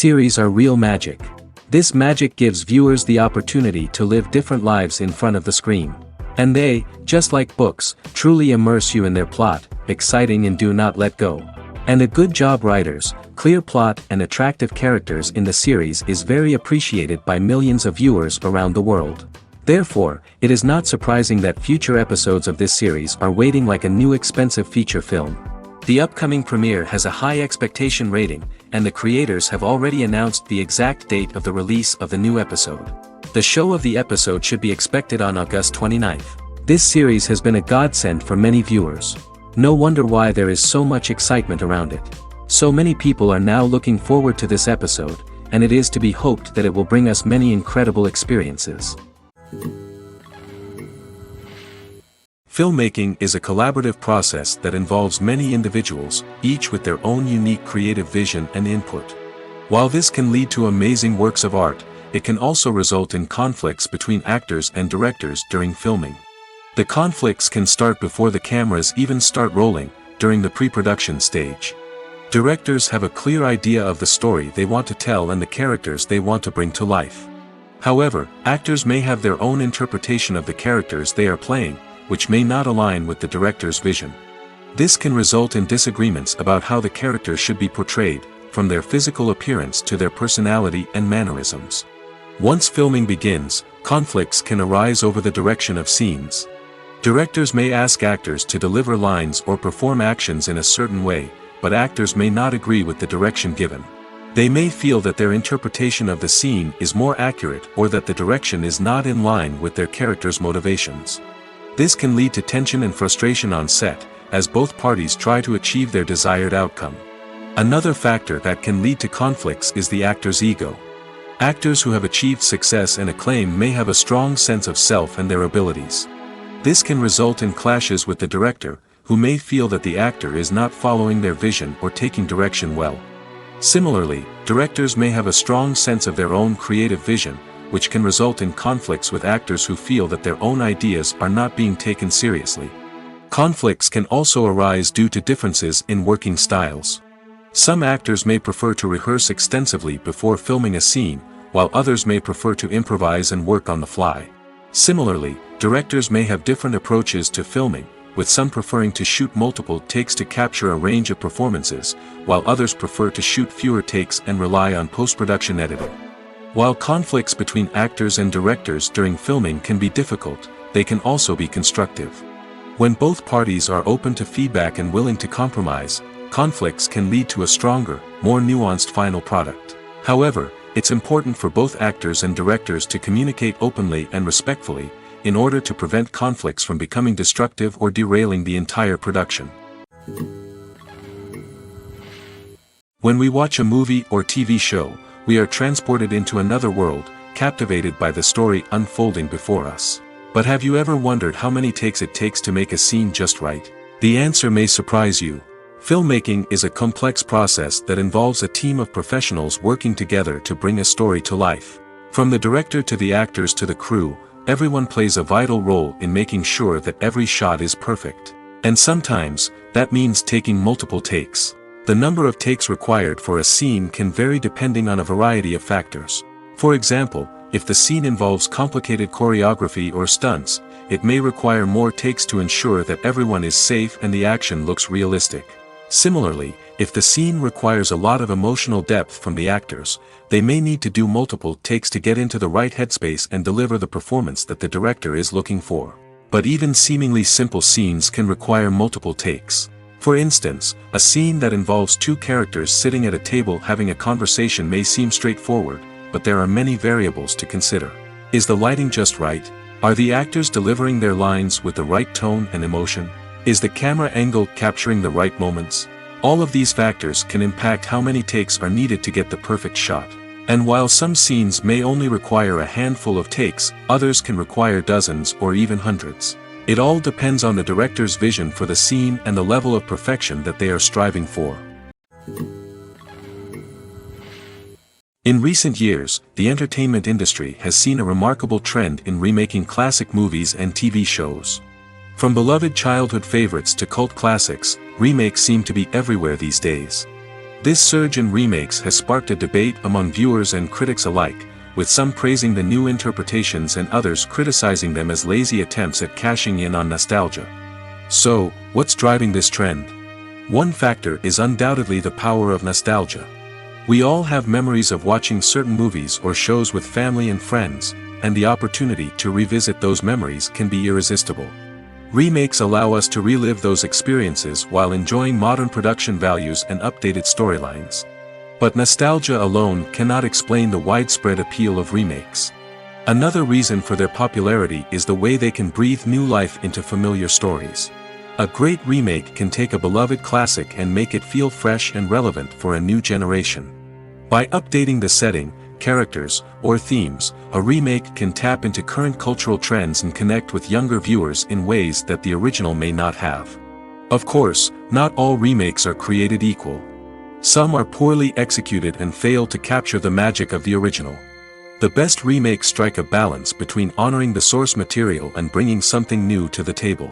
Series are real magic. This magic gives viewers the opportunity to live different lives in front of the screen. And they, just like books, truly immerse you in their plot, exciting and do not let go. And a good job writers, clear plot and attractive characters in the series is very appreciated by millions of viewers around the world. Therefore, it is not surprising that future episodes of this series are waiting like a new expensive feature film. The upcoming premiere has a high expectation rating, and the creators have already announced the exact date of the release of the new episode. The show of the episode should be expected on August 29th. This series has been a godsend for many viewers. No wonder why there is so much excitement around it. So many people are now looking forward to this episode, and it is to be hoped that it will bring us many incredible experiences. Filmmaking is a collaborative process that involves many individuals, each with their own unique creative vision and input. While this can lead to amazing works of art, it can also result in conflicts between actors and directors during filming. The conflicts can start before the cameras even start rolling, during the pre-production stage. Directors have a clear idea of the story they want to tell and the characters they want to bring to life. However, actors may have their own interpretation of the characters they are playing, which may not align with the director's vision. This can result in disagreements about how the characters should be portrayed, from their physical appearance to their personality and mannerisms. Once filming begins, conflicts can arise over the direction of scenes. Directors may ask actors to deliver lines or perform actions in a certain way, but actors may not agree with the direction given. They may feel that their interpretation of the scene is more accurate or that the direction is not in line with their character's motivations. This can lead to tension and frustration on set, as both parties try to achieve their desired outcome. Another factor that can lead to conflicts is the actor's ego. Actors who have achieved success and acclaim may have a strong sense of self and their abilities. This can result in clashes with the director, who may feel that the actor is not following their vision or taking direction well. Similarly, directors may have a strong sense of their own creative vision, which can result in conflicts with actors who feel that their own ideas are not being taken seriously. Conflicts can also arise due to differences in working styles. Some actors may prefer to rehearse extensively before filming a scene, while others may prefer to improvise and work on the fly. Similarly, directors may have different approaches to filming, with some preferring to shoot multiple takes to capture a range of performances, while others prefer to shoot fewer takes and rely on post-production editing. While conflicts between actors and directors during filming can be difficult, they can also be constructive. When both parties are open to feedback and willing to compromise, conflicts can lead to a stronger, more nuanced final product. However, it's important for both actors and directors to communicate openly and respectfully, in order to prevent conflicts from becoming destructive or derailing the entire production. When we watch a movie or TV show, we are transported into another world, captivated by the story unfolding before us. But have you ever wondered how many takes it takes to make a scene just right? The answer may surprise you. Filmmaking is a complex process that involves a team of professionals working together to bring a story to life. From the director to the actors to the crew, everyone plays a vital role in making sure that every shot is perfect. And sometimes, that means taking multiple takes. The number of takes required for a scene can vary depending on a variety of factors. For example, if the scene involves complicated choreography or stunts, it may require more takes to ensure that everyone is safe and the action looks realistic. Similarly, If the scene requires a lot of emotional depth from the actors, they may need to do multiple takes to get into the right headspace and deliver the performance that the director is looking for. But even seemingly simple scenes can require multiple takes. For instance, a scene that involves two characters sitting at a table having a conversation may seem straightforward, but there are many variables to consider. Is the lighting just right? Are the actors delivering their lines with the right tone and emotion? Is the camera angle capturing the right moments? All of these factors can impact how many takes are needed to get the perfect shot. And while some scenes may only require a handful of takes, others can require dozens or even hundreds. It all depends on the director's vision for the scene and the level of perfection that they are striving for. In recent years, the entertainment industry has seen a remarkable trend in remaking classic movies and TV shows. From beloved childhood favorites to cult classics, remakes seem to be everywhere these days. This surge in remakes has sparked a debate among viewers and critics alike, with some praising the new interpretations and others criticizing them as lazy attempts at cashing in on nostalgia. So, what's driving this trend? One factor is undoubtedly the power of nostalgia. We all have memories of watching certain movies or shows with family and friends, and the opportunity to revisit those memories can be irresistible. Remakes allow us to relive those experiences while enjoying modern production values and updated storylines. But nostalgia alone cannot explain the widespread appeal of remakes. Another reason for their popularity is the way they can breathe new life into familiar stories. A great remake can take a beloved classic and make it feel fresh and relevant for a new generation. By updating the setting, characters, or themes, a remake can tap into current cultural trends and connect with younger viewers in ways that the original may not have. Of course, not all remakes are created equal. Some are poorly executed and fail to capture the magic of the original. The best remakes strike a balance between honoring the source material and bringing something new to the table.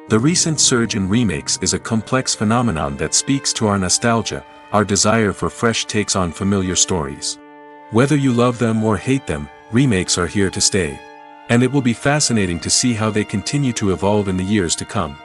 The recent surge in remakes is a complex phenomenon that speaks to our nostalgia, our desire for fresh takes on familiar stories. Whether you love them or hate them, remakes are here to stay. And it will be fascinating to see how they continue to evolve in the years to come.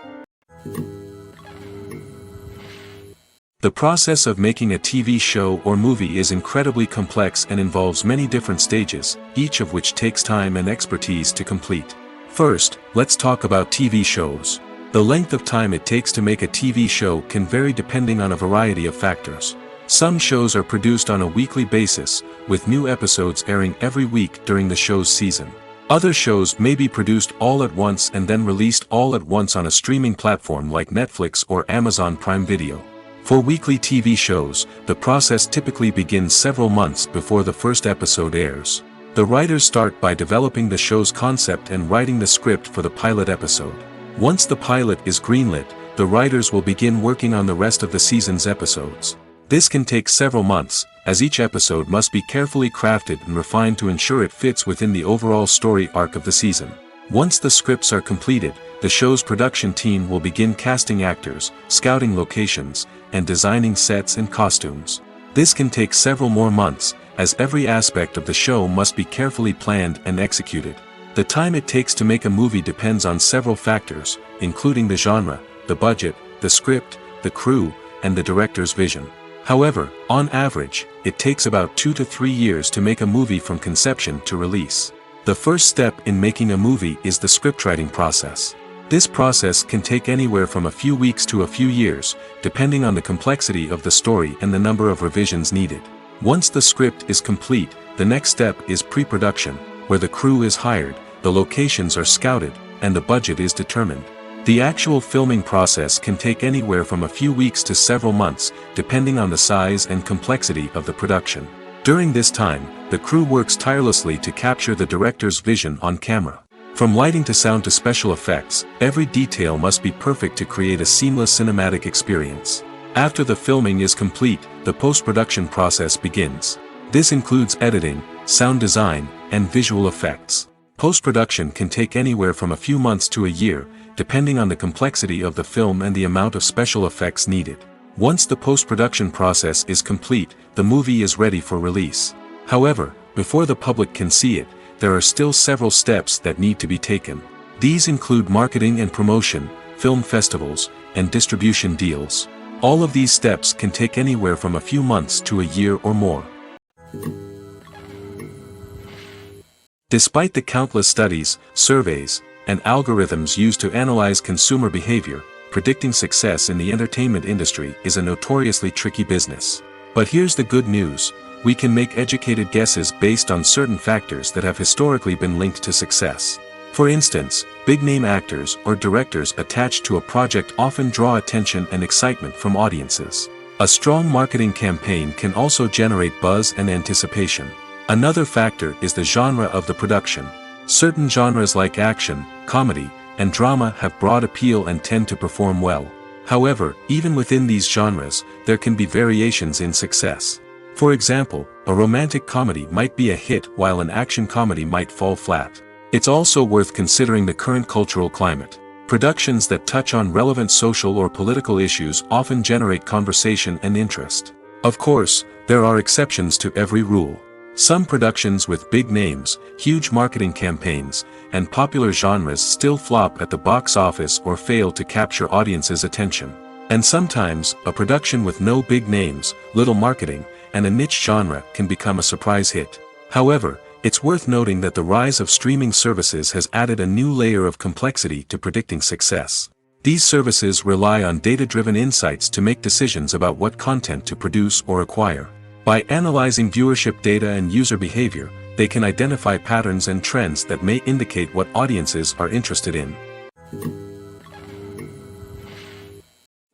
The process of making a TV show or movie is incredibly complex and involves many different stages, each of which takes time and expertise to complete. First, let's talk about TV shows. The length of time it takes to make a TV show can vary depending on a variety of factors. Some shows are produced on a weekly basis, with new episodes airing every week during the show's season. Other shows may be produced all at once and then released all at once on a streaming platform like Netflix or Amazon Prime Video. For weekly TV shows, the process typically begins several months before the first episode airs. The writers start by developing the show's concept and writing the script for the pilot episode. Once the pilot is greenlit, the writers will begin working on the rest of the season's episodes. This can take several months, as each episode must be carefully crafted and refined to ensure it fits within the overall story arc of the season. Once the scripts are completed, the show's production team will begin casting actors, scouting locations, and designing sets and costumes. This can take several more months, as every aspect of the show must be carefully planned and executed. The time it takes to make a movie depends on several factors, including the genre, the budget, the script, the crew, and the director's vision. However, on average, it takes about 2 to 3 years to make a movie from conception to release. The first step in making a movie is the scriptwriting process. This process can take anywhere from a few weeks to a few years, depending on the complexity of the story and the number of revisions needed. Once the script is complete, the next step is pre-production, where the crew is hired, the locations are scouted, and the budget is determined. The actual filming process can take anywhere from a few weeks to several months, depending on the size and complexity of the production. During this time, the crew works tirelessly to capture the director's vision on camera. From lighting to sound to special effects, every detail must be perfect to create a seamless cinematic experience. After the filming is complete, the post-production process begins. This includes editing, sound design, and visual effects. Post-production can take anywhere from a few months to a year, depending on the complexity of the film and the amount of special effects needed. Once the post-production process is complete, the movie is ready for release. However, before the public can see it, there are still several steps that need to be taken. These include marketing and promotion, film festivals, and distribution deals. All of these steps can take anywhere from a few months to a year or more. Despite the countless studies, surveys, and algorithms used to analyze consumer behavior, predicting success in the entertainment industry is a notoriously tricky business. But here's the good news: we can make educated guesses based on certain factors that have historically been linked to success. For instance, big-name actors or directors attached to a project often draw attention and excitement from audiences. A strong marketing campaign can also generate buzz and anticipation. Another factor is the genre of the production. Certain genres like action, comedy, and drama have broad appeal and tend to perform well. However, even within these genres, there can be variations in success. For example, a romantic comedy might be a hit while an action comedy might fall flat. It's also worth considering the current cultural climate. Productions that touch on relevant social or political issues often generate conversation and interest. Of course, there are exceptions to every rule. Some productions with big names, huge marketing campaigns, and popular genres still flop at the box office or fail to capture audiences' attention. And sometimes, a production with no big names, little marketing, and a niche genre can become a surprise hit. However, it's worth noting that the rise of streaming services has added a new layer of complexity to predicting success. These services rely on data-driven insights to make decisions about what content to produce or acquire. By analyzing viewership data and user behavior, they can identify patterns and trends that may indicate what audiences are interested in.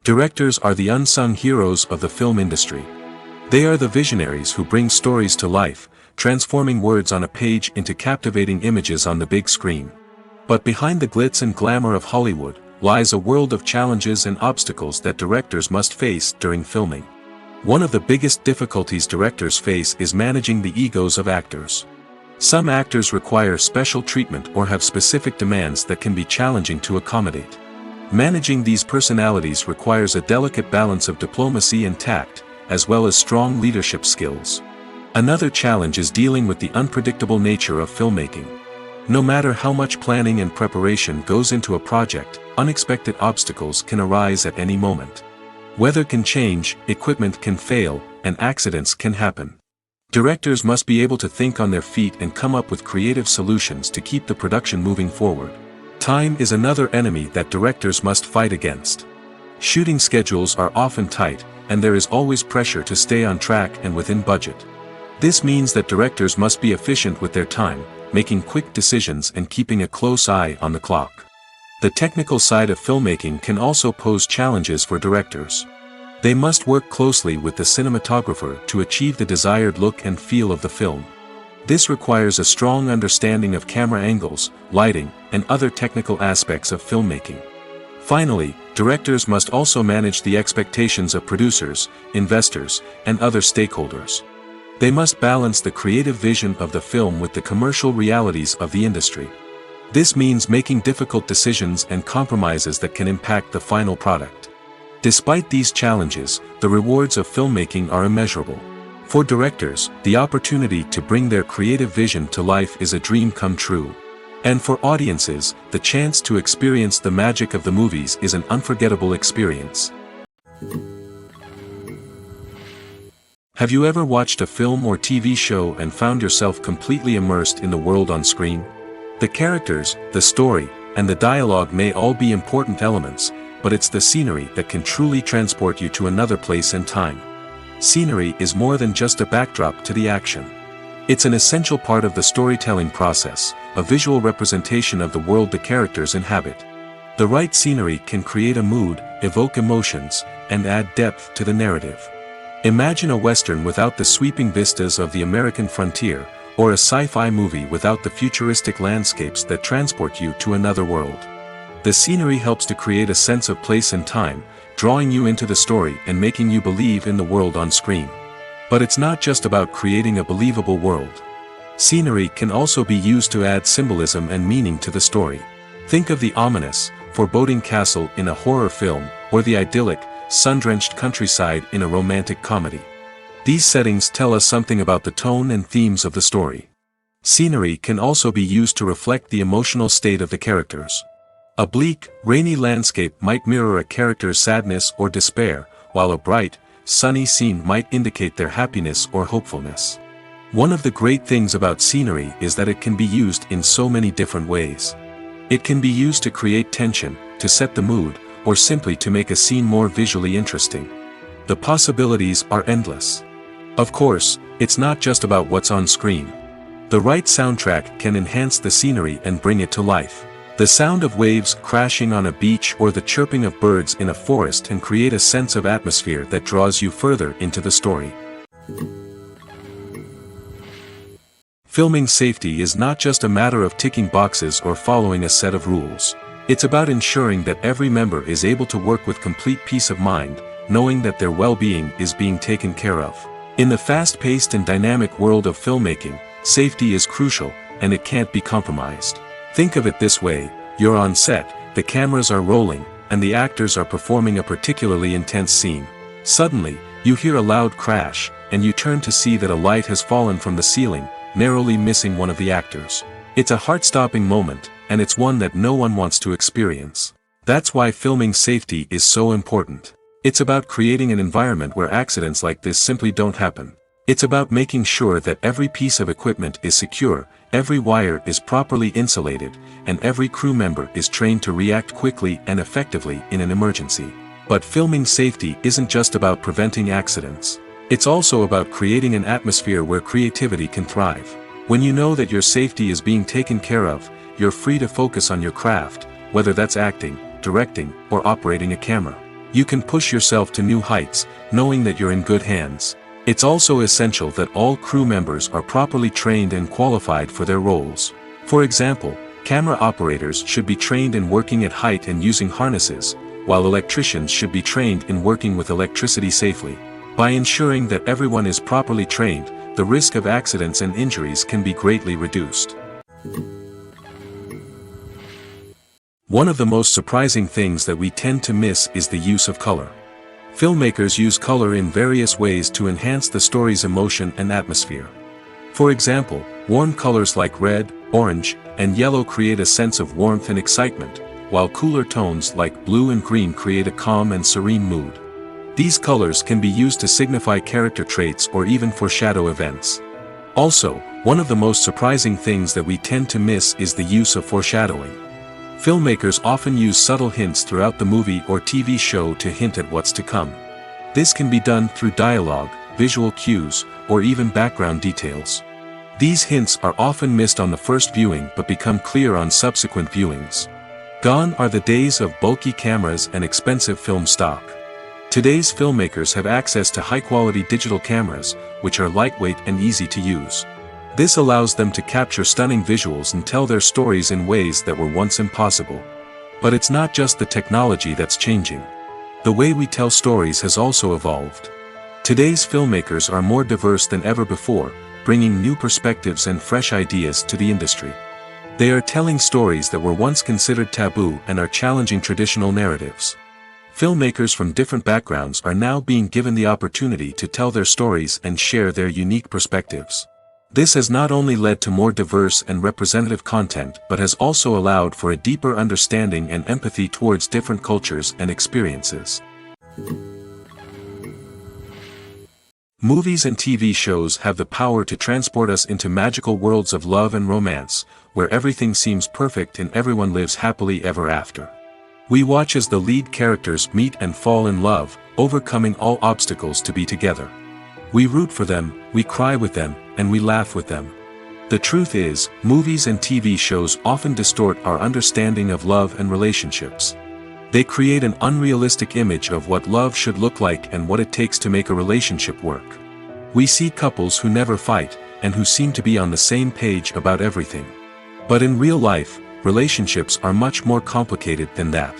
Directors are the unsung heroes of the film industry. They are the visionaries who bring stories to life, transforming words on a page into captivating images on the big screen. But behind the glitz and glamour of Hollywood lies a world of challenges and obstacles that directors must face during filming. One of the biggest difficulties directors face is managing the egos of actors. Some actors require special treatment or have specific demands that can be challenging to accommodate. Managing these personalities requires a delicate balance of diplomacy and tact, as well as strong leadership skills. Another challenge is dealing with the unpredictable nature of filmmaking. No matter how much planning and preparation goes into a project, unexpected obstacles can arise at any moment. Weather can change, equipment can fail, and accidents can happen. Directors must be able to think on their feet and come up with creative solutions to keep the production moving forward. Time is another enemy that directors must fight against. Shooting schedules are often tight, and there is always pressure to stay on track and within budget. This means that directors must be efficient with their time, making quick decisions and keeping a close eye on the clock. The technical side of filmmaking can also pose challenges for directors. They must work closely with the cinematographer to achieve the desired look and feel of the film. This requires a strong understanding of camera angles, lighting, and other technical aspects of filmmaking. Finally, directors must also manage the expectations of producers, investors, and other stakeholders. They must balance the creative vision of the film with the commercial realities of the industry. This means making difficult decisions and compromises that can impact the final product. Despite these challenges, the rewards of filmmaking are immeasurable. For directors, the opportunity to bring their creative vision to life is a dream come true. And for audiences, the chance to experience the magic of the movies is an unforgettable experience. Have you ever watched a film or TV show and found yourself completely immersed in the world on screen? The characters, the story, and the dialogue may all be important elements, but it's the scenery that can truly transport you to another place and time. Scenery is more than just a backdrop to the action. It's an essential part of the storytelling process, a visual representation of the world the characters inhabit. The right scenery can create a mood, evoke emotions, and add depth to the narrative. Imagine a Western without the sweeping vistas of the American frontier, or a sci-fi movie without the futuristic landscapes that transport you to another world. The scenery helps to create a sense of place and time, drawing you into the story and making you believe in the world on screen. But it's not just about creating a believable world. Scenery can also be used to add symbolism and meaning to the story. Think of the ominous, foreboding castle in a horror film, or the idyllic, sun-drenched countryside in a romantic comedy. These settings tell us something about the tone and themes of the story. Scenery can also be used to reflect the emotional state of the characters. A bleak, rainy landscape might mirror a character's sadness or despair, while a bright, sunny scene might indicate their happiness or hopefulness. One of the great things about scenery is that it can be used in so many different ways. It can be used to create tension, to set the mood, or simply to make a scene more visually interesting. The possibilities are endless. Of course, it's not just about what's on screen. The right soundtrack can enhance the scenery and bring it to life. The sound of waves crashing on a beach or the chirping of birds in a forest can create a sense of atmosphere that draws you further into the story. Filming safety is not just a matter of ticking boxes or following a set of rules. It's about ensuring that every member is able to work with complete peace of mind, knowing that their well-being is being taken care of. In the fast-paced and dynamic world of filmmaking, safety is crucial, and it can't be compromised. Think of it this way: you're on set, the cameras are rolling, and the actors are performing a particularly intense scene. Suddenly, you hear a loud crash, and you turn to see that a light has fallen from the ceiling, narrowly missing one of the actors. It's a heart-stopping moment, and it's one that no one wants to experience. That's why filming safety is so important. It's about creating an environment where accidents like this simply don't happen. It's about making sure that every piece of equipment is secure, every wire is properly insulated, and every crew member is trained to react quickly and effectively in an emergency. But filming safety isn't just about preventing accidents. It's also about creating an atmosphere where creativity can thrive. When you know that your safety is being taken care of, you're free to focus on your craft, whether that's acting, directing, or operating a camera. You can push yourself to new heights, knowing that you're in good hands. It's also essential that all crew members are properly trained and qualified for their roles. For example, camera operators should be trained in working at height and using harnesses, while electricians should be trained in working with electricity safely. By ensuring that everyone is properly trained, the risk of accidents and injuries can be greatly reduced. One of the most surprising things that we tend to miss is the use of color. Filmmakers use color in various ways to enhance the story's emotion and atmosphere. For example, warm colors like red, orange, and yellow create a sense of warmth and excitement, while cooler tones like blue and green create a calm and serene mood. These colors can be used to signify character traits or even foreshadow events. Also, one of the most surprising things that we tend to miss is the use of foreshadowing. Filmmakers often use subtle hints throughout the movie or TV show to hint at what's to come. This can be done through dialogue, visual cues, or even background details. These hints are often missed on the first viewing but become clear on subsequent viewings. Gone are the days of bulky cameras and expensive film stock. Today's filmmakers have access to high-quality digital cameras, which are lightweight and easy to use. This allows them to capture stunning visuals and tell their stories in ways that were once impossible. But it's not just the technology that's changing. The way we tell stories has also evolved. Today's filmmakers are more diverse than ever before, bringing new perspectives and fresh ideas to the industry. They are telling stories that were once considered taboo and are challenging traditional narratives. Filmmakers from different backgrounds are now being given the opportunity to tell their stories and share their unique perspectives. This has not only led to more diverse and representative content but has also allowed for a deeper understanding and empathy towards different cultures and experiences. Movies and TV shows have the power to transport us into magical worlds of love and romance, where everything seems perfect and everyone lives happily ever after. We watch as the lead characters meet and fall in love, overcoming all obstacles to be together. We root for them, we cry with them, and we laugh with them. The truth is, movies and TV shows often distort our understanding of love and relationships. They create an unrealistic image of what love should look like and what it takes to make a relationship work. We see couples who never fight, and who seem to be on the same page about everything. But in real life, relationships are much more complicated than that.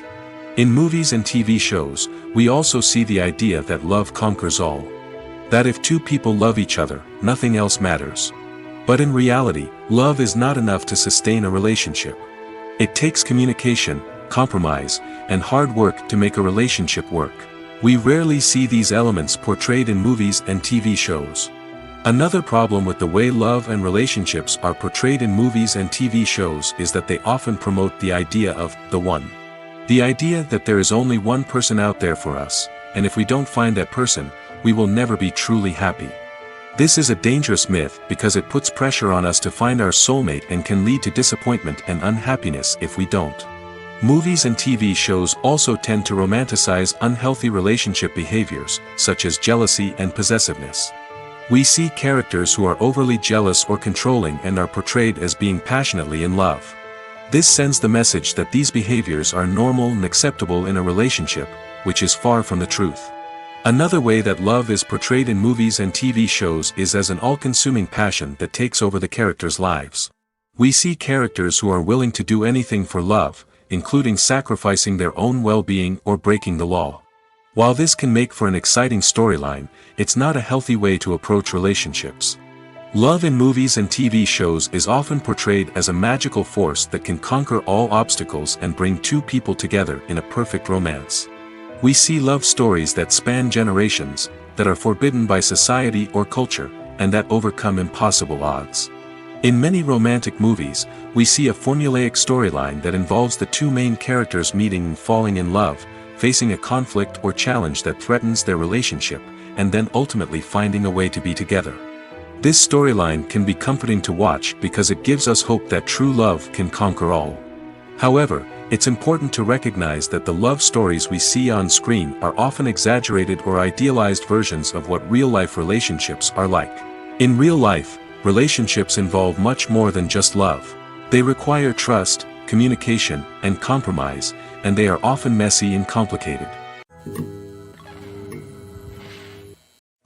In movies and TV shows, we also see the idea that love conquers all. That if two people love each other, nothing else matters. But in reality, love is not enough to sustain a relationship. It takes communication, compromise, and hard work to make a relationship work. We rarely see these elements portrayed in movies and TV shows. Another problem with the way love and relationships are portrayed in movies and TV shows is that they often promote the idea of the one. The idea that there is only one person out there for us, and if we don't find that person, we will never be truly happy. This is a dangerous myth because it puts pressure on us to find our soulmate and can lead to disappointment and unhappiness if we don't. Movies and TV shows also tend to romanticize unhealthy relationship behaviors, such as jealousy and possessiveness. We see characters who are overly jealous or controlling and are portrayed as being passionately in love. This sends the message that these behaviors are normal and acceptable in a relationship, which is far from the truth. Another way that love is portrayed in movies and TV shows is as an all-consuming passion that takes over the characters' lives. We see characters who are willing to do anything for love, including sacrificing their own well-being or breaking the law. While this can make for an exciting storyline, it's not a healthy way to approach relationships. Love in movies and TV shows is often portrayed as a magical force that can conquer all obstacles and bring two people together in a perfect romance. We see love stories that span generations, that are forbidden by society or culture, and that overcome impossible odds. In many romantic movies, we see a formulaic storyline that involves the two main characters meeting and falling in love, facing a conflict or challenge that threatens their relationship, and then ultimately finding a way to be together. This storyline can be comforting to watch because it gives us hope that true love can conquer all. However, it's important to recognize that the love stories we see on screen are often exaggerated or idealized versions of what real-life relationships are like. In real life, relationships involve much more than just love. They require trust, communication, and compromise, and they are often messy and complicated.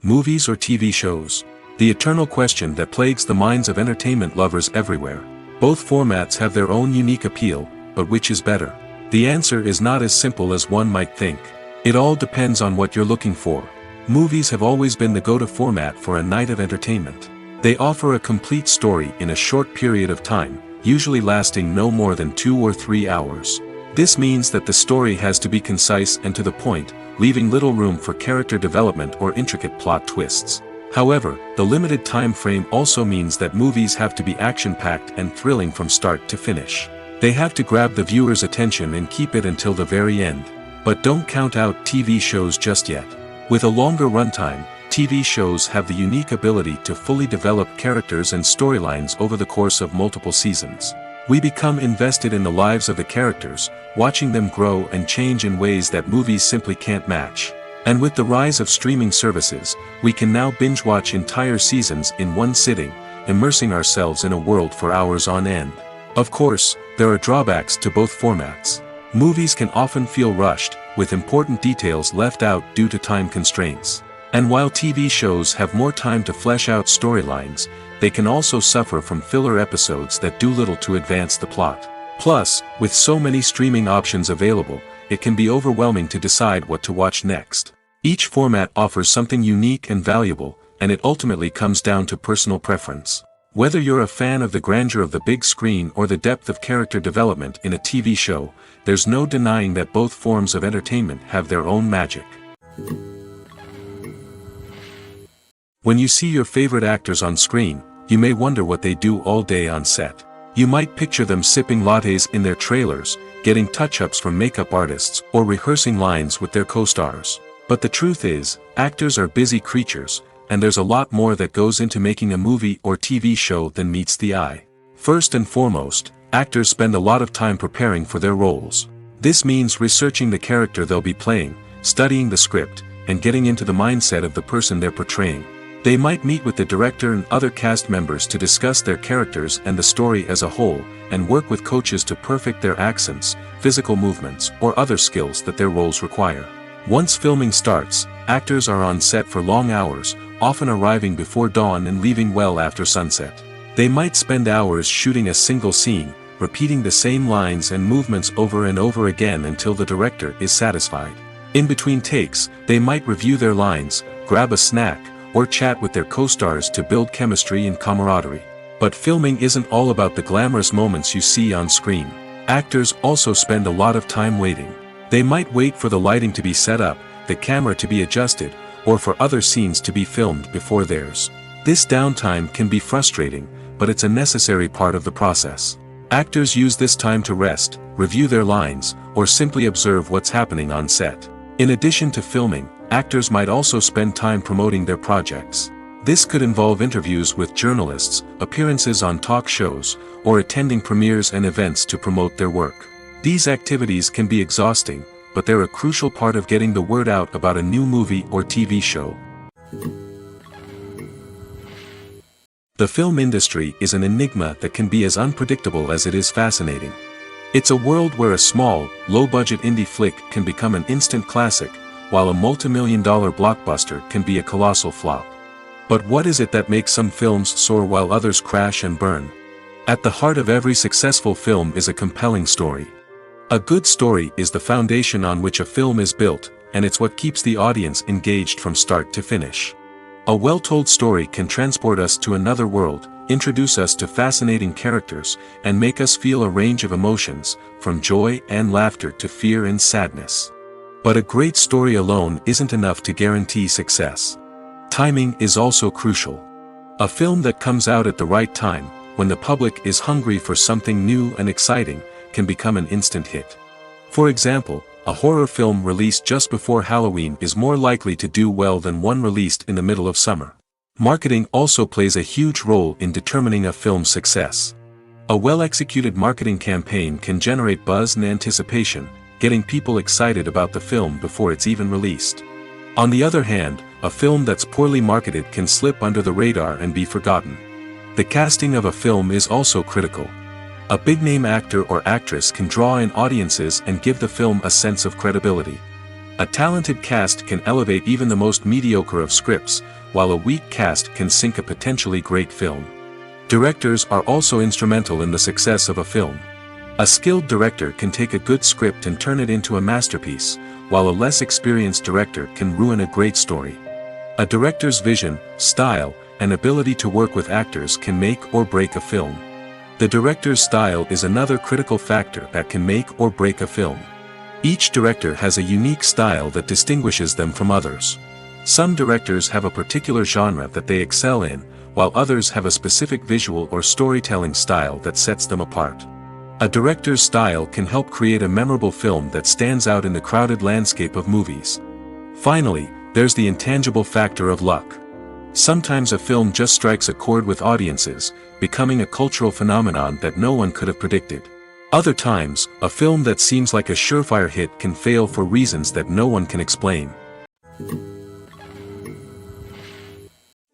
Movies or TV shows? The eternal question that plagues the minds of entertainment lovers everywhere. Both formats have their own unique appeal, but which is better? The answer is not as simple as one might think. It all depends on what you're looking for. Movies have always been the go-to format for a night of entertainment. They offer a complete story in a short period of time, usually lasting no more than 2 or 3 hours. This means that the story has to be concise and to the point, leaving little room for character development or intricate plot twists. However, the limited time frame also means that movies have to be action-packed and thrilling from start to finish. They have to grab the viewer's attention and keep it until the very end. But don't count out TV shows just yet. With a longer runtime, TV shows have the unique ability to fully develop characters and storylines over the course of multiple seasons. We become invested in the lives of the characters, watching them grow and change in ways that movies simply can't match. And with the rise of streaming services, we can now binge-watch entire seasons in one sitting, immersing ourselves in a world for hours on end. Of course, there are drawbacks to both formats. Movies can often feel rushed, with important details left out due to time constraints. And while TV shows have more time to flesh out storylines, they can also suffer from filler episodes that do little to advance the plot. Plus, with so many streaming options available, it can be overwhelming to decide what to watch next. Each format offers something unique and valuable, and it ultimately comes down to personal preference. Whether you're a fan of the grandeur of the big screen or the depth of character development in a TV show, there's no denying that both forms of entertainment have their own magic. When you see your favorite actors on screen, you may wonder what they do all day on set. You might picture them sipping lattes in their trailers, getting touch-ups from makeup artists, or rehearsing lines with their co-stars. But the truth is, actors are busy creatures, and there's a lot more that goes into making a movie or TV show than meets the eye. First and foremost, actors spend a lot of time preparing for their roles. This means researching the character they'll be playing, studying the script, and getting into the mindset of the person they're portraying. They might meet with the director and other cast members to discuss their characters and the story as a whole, and work with coaches to perfect their accents, physical movements, or other skills that their roles require. Once filming starts, actors are on set for long hours, often arriving before dawn and leaving well after sunset. They might spend hours shooting a single scene, repeating the same lines and movements over and over again until the director is satisfied. In between takes, they might review their lines, grab a snack, or chat with their co-stars to build chemistry and camaraderie. But filming isn't all about the glamorous moments you see on screen. Actors also spend a lot of time waiting. They might wait for the lighting to be set up, the camera to be adjusted, or for other scenes to be filmed before theirs. This downtime can be frustrating, but it's a necessary part of the process. Actors use this time to rest, review their lines, or simply observe what's happening on set. In addition to filming, actors might also spend time promoting their projects. This could involve interviews with journalists, appearances on talk shows, or attending premieres and events to promote their work. These activities can be exhausting, but they're a crucial part of getting the word out about a new movie or TV show. The film industry is an enigma that can be as unpredictable as it is fascinating. It's a world where a small, low-budget indie flick can become an instant classic, while a multi-million-dollar blockbuster can be a colossal flop. But what is it that makes some films soar while others crash and burn? At the heart of every successful film is a compelling story. A good story is the foundation on which a film is built, and it's what keeps the audience engaged from start to finish. A well-told story can transport us to another world, introduce us to fascinating characters, and make us feel a range of emotions, from joy and laughter to fear and sadness. But a great story alone isn't enough to guarantee success. Timing is also crucial. A film that comes out at the right time, when the public is hungry for something new and exciting, can become an instant hit. For example, a horror film released just before Halloween is more likely to do well than one released in the middle of summer. Marketing also plays a huge role in determining a film's success. A well-executed marketing campaign can generate buzz and anticipation, getting people excited about the film before it's even released. On the other hand, a film that's poorly marketed can slip under the radar and be forgotten. The casting of a film is also critical. A big-name actor or actress can draw in audiences and give the film a sense of credibility. A talented cast can elevate even the most mediocre of scripts, while a weak cast can sink a potentially great film. Directors are also instrumental in the success of a film. A skilled director can take a good script and turn it into a masterpiece, while a less experienced director can ruin a great story. A director's vision, style, and ability to work with actors can make or break a film. The director's style is another critical factor that can make or break a film. Each director has a unique style that distinguishes them from others. Some directors have a particular genre that they excel in, while others have a specific visual or storytelling style that sets them apart. A director's style can help create a memorable film that stands out in the crowded landscape of movies. Finally, there's the intangible factor of luck. Sometimes a film just strikes a chord with audiences, becoming a cultural phenomenon that no one could have predicted. Other times, a film that seems like a surefire hit can fail for reasons that no one can explain.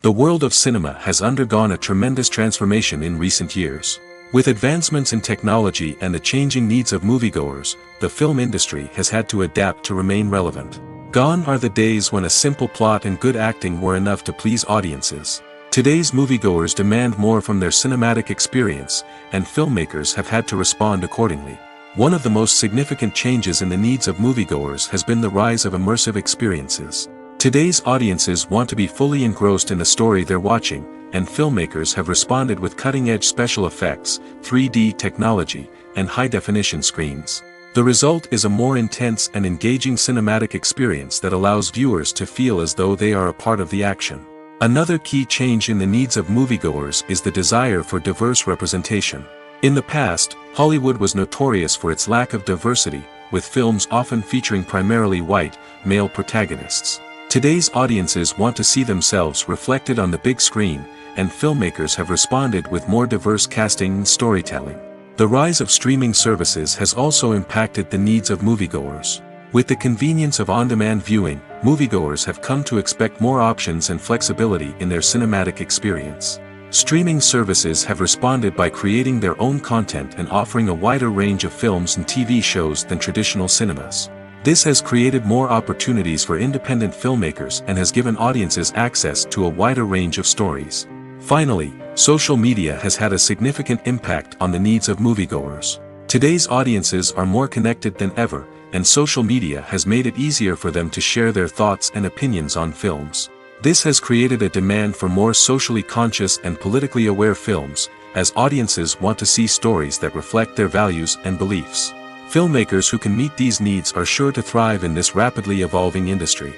The world of cinema has undergone a tremendous transformation in recent years. With advancements in technology and the changing needs of moviegoers, the film industry has had to adapt to remain relevant. Gone are the days when a simple plot and good acting were enough to please audiences. Today's moviegoers demand more from their cinematic experience, and filmmakers have had to respond accordingly. One of the most significant changes in the needs of moviegoers has been the rise of immersive experiences. Today's audiences want to be fully engrossed in the story they're watching, and filmmakers have responded with cutting-edge special effects, 3D technology, and high-definition screens. The result is a more intense and engaging cinematic experience that allows viewers to feel as though they are a part of the action. Another key change in the needs of moviegoers is the desire for diverse representation. In the past, Hollywood was notorious for its lack of diversity, with films often featuring primarily white, male protagonists. Today's audiences want to see themselves reflected on the big screen, and filmmakers have responded with more diverse casting and storytelling. The rise of streaming services has also impacted the needs of moviegoers. With the convenience of on-demand viewing, moviegoers have come to expect more options and flexibility in their cinematic experience. Streaming services have responded by creating their own content and offering a wider range of films and TV shows than traditional cinemas. This has created more opportunities for independent filmmakers and has given audiences access to a wider range of stories. Finally, social media has had a significant impact on the needs of moviegoers. Today's audiences are more connected than ever, and social media has made it easier for them to share their thoughts and opinions on films. This has created a demand for more socially conscious and politically aware films, as audiences want to see stories that reflect their values and beliefs. Filmmakers who can meet these needs are sure to thrive in this rapidly evolving industry.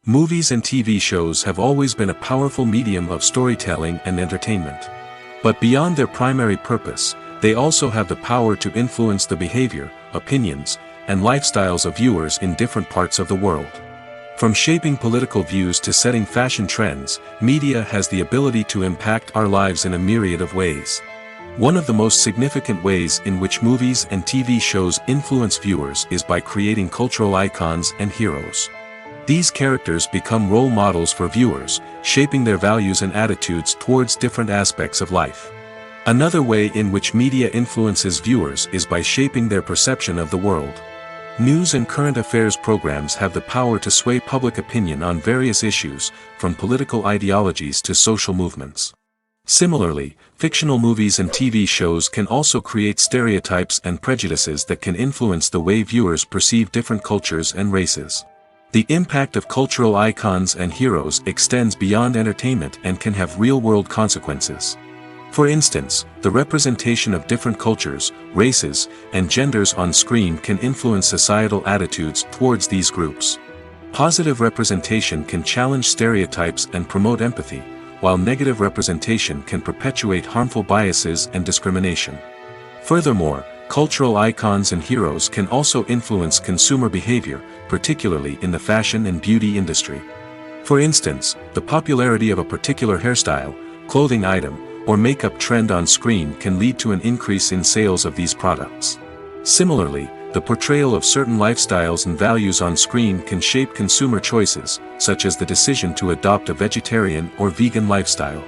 Movies and TV shows have always been a powerful medium of storytelling and entertainment. But beyond their primary purpose, they also have the power to influence the behavior, opinions, and lifestyles of viewers in different parts of the world. From shaping political views to setting fashion trends, media has the ability to impact our lives in a myriad of ways. One of the most significant ways in which movies and TV shows influence viewers is by creating cultural icons and heroes. These characters become role models for viewers, shaping their values and attitudes towards different aspects of life. Another way in which media influences viewers is by shaping their perception of the world. News and current affairs programs have the power to sway public opinion on various issues, from political ideologies to social movements. Similarly, fictional movies and TV shows can also create stereotypes and prejudices that can influence the way viewers perceive different cultures and races. The impact of cultural icons and heroes extends beyond entertainment and can have real-world consequences. For instance, the representation of different cultures, races, and genders on screen can influence societal attitudes towards these groups. Positive representation can challenge stereotypes and promote empathy, while negative representation can perpetuate harmful biases and discrimination. Furthermore, cultural icons and heroes can also influence consumer behavior, particularly in the fashion and beauty industry. For instance, the popularity of a particular hairstyle, clothing item, or makeup trend on screen can lead to an increase in sales of these products. Similarly, the portrayal of certain lifestyles and values on screen can shape consumer choices, such as the decision to adopt a vegetarian or vegan lifestyle.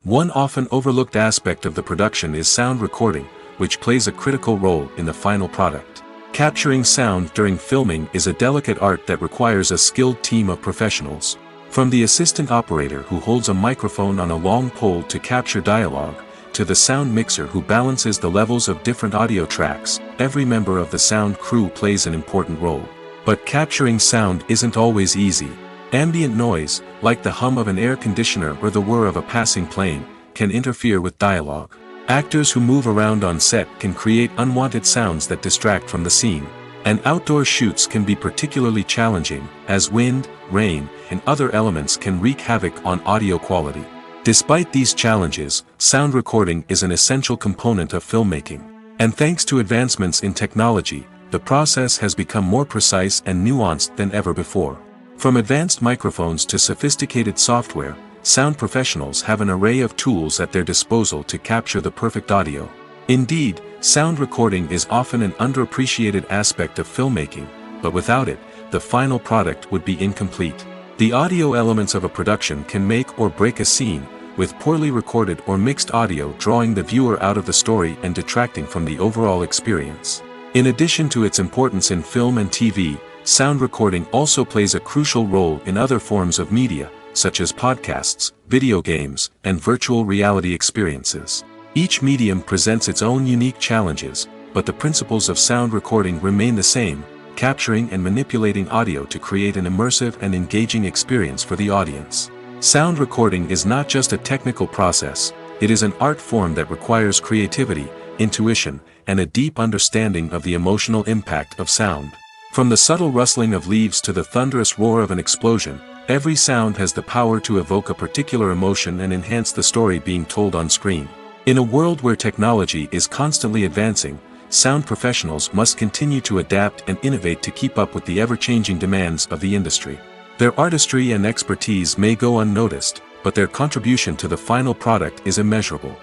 One often overlooked aspect of the production is sound recording, which plays a critical role in the final product. Capturing sound during filming is a delicate art that requires a skilled team of professionals. From the assistant operator who holds a microphone on a long pole to capture dialogue, to the sound mixer who balances the levels of different audio tracks, every member of the sound crew plays an important role. But capturing sound isn't always easy. Ambient noise, like the hum of an air conditioner or the whir of a passing plane, can interfere with dialogue. Actors who move around on set can create unwanted sounds that distract from the scene. And outdoor shoots can be particularly challenging, as wind, rain, and other elements can wreak havoc on audio quality. Despite these challenges, sound recording is an essential component of filmmaking. And thanks to advancements in technology, the process has become more precise and nuanced than ever before. From advanced microphones to sophisticated software, sound professionals have an array of tools at their disposal to capture the perfect audio. Indeed, sound recording is often an underappreciated aspect of filmmaking, but without it, the final product would be incomplete. The audio elements of a production can make or break a scene, with poorly recorded or mixed audio drawing the viewer out of the story and detracting from the overall experience. In addition to its importance in film and TV, sound recording also plays a crucial role in other forms of media, such as podcasts, video games, and virtual reality experiences. Each medium presents its own unique challenges, but the principles of sound recording remain the same, capturing and manipulating audio to create an immersive and engaging experience for the audience. Sound recording is not just a technical process, it is an art form that requires creativity, intuition, and a deep understanding of the emotional impact of sound. From the subtle rustling of leaves to the thunderous roar of an explosion, every sound has the power to evoke a particular emotion and enhance the story being told on screen. In a world where technology is constantly advancing, sound professionals must continue to adapt and innovate to keep up with the ever-changing demands of the industry. Their artistry and expertise may go unnoticed, but their contribution to the final product is immeasurable.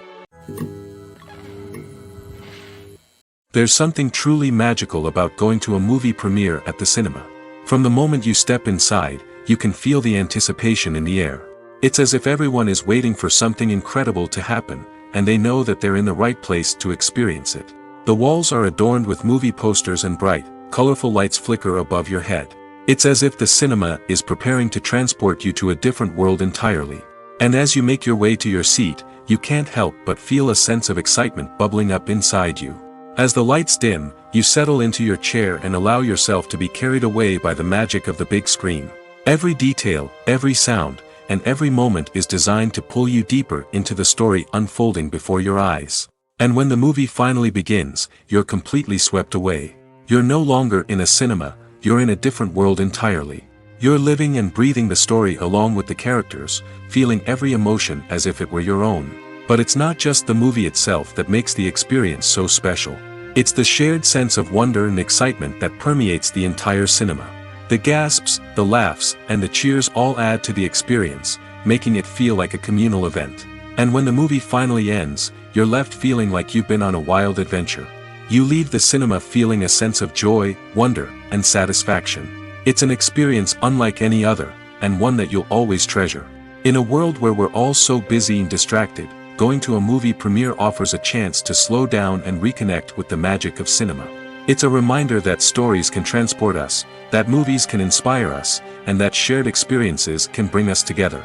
There's something truly magical about going to a movie premiere at the cinema. From the moment you step inside, you can feel the anticipation in the air. It's as if everyone is waiting for something incredible to happen, and they know that they're in the right place to experience it. The walls are adorned with movie posters and bright, colorful lights flicker above your head. It's as if the cinema is preparing to transport you to a different world entirely. And as you make your way to your seat, you can't help but feel a sense of excitement bubbling up inside you. As the lights dim, you settle into your chair and allow yourself to be carried away by the magic of the big screen. Every detail, every sound, and every moment is designed to pull you deeper into the story unfolding before your eyes. And when the movie finally begins, you're completely swept away. You're no longer in a cinema, you're in a different world entirely. You're living and breathing the story along with the characters, feeling every emotion as if it were your own. But it's not just the movie itself that makes the experience so special. It's the shared sense of wonder and excitement that permeates the entire cinema. The gasps, the laughs, and the cheers all add to the experience, making it feel like a communal event. And when the movie finally ends, you're left feeling like you've been on a wild adventure. You leave the cinema feeling a sense of joy, wonder, and satisfaction. It's an experience unlike any other, and one that you'll always treasure. In a world where we're all so busy and distracted, going to a movie premiere offers a chance to slow down and reconnect with the magic of cinema. It's a reminder that stories can transport us, that movies can inspire us, and that shared experiences can bring us together.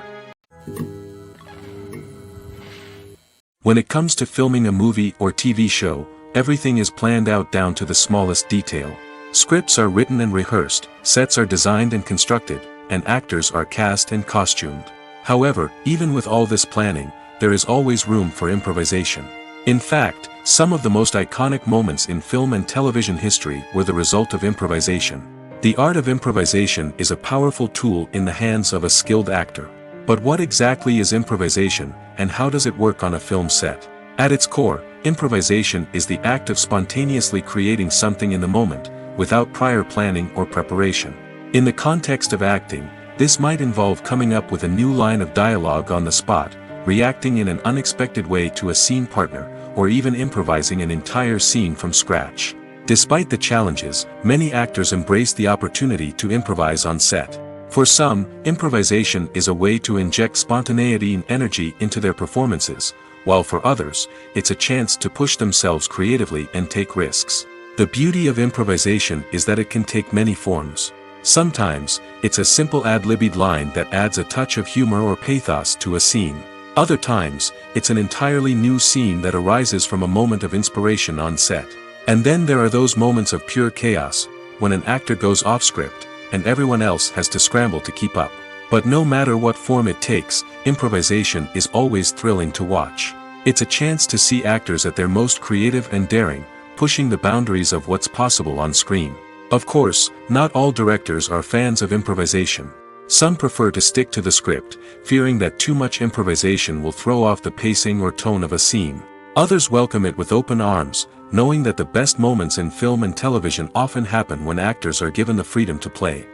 When it comes to filming a movie or TV show, everything is planned out down to the smallest detail. Scripts are written and rehearsed, sets are designed and constructed, and actors are cast and costumed. However, even with all this planning, there is always room for improvisation. In fact, some of the most iconic moments in film and television history were the result of improvisation. The art of improvisation is a powerful tool in the hands of a skilled actor. But what exactly is improvisation, and how does it work on a film set? At its core, improvisation is the act of spontaneously creating something in the moment, without prior planning or preparation. In the context of acting, this might involve coming up with a new line of dialogue on the spot, reacting in an unexpected way to a scene partner, or even improvising an entire scene from scratch. Despite the challenges, many actors embrace the opportunity to improvise on set. For some, improvisation is a way to inject spontaneity and energy into their performances, while for others, it's a chance to push themselves creatively and take risks. The beauty of improvisation is that it can take many forms. Sometimes, it's a simple ad-libbed line that adds a touch of humor or pathos to a scene. Other times, it's an entirely new scene that arises from a moment of inspiration on set. And then there are those moments of pure chaos, when an actor goes off script, and everyone else has to scramble to keep up. But no matter what form it takes, improvisation is always thrilling to watch. It's a chance to see actors at their most creative and daring, pushing the boundaries of what's possible on screen. Of course, not all directors are fans of improvisation. Some prefer to stick to the script, fearing that too much improvisation will throw off the pacing or tone of a scene. Others welcome it with open arms, knowing that the best moments in film and television often happen when actors are given the freedom to play.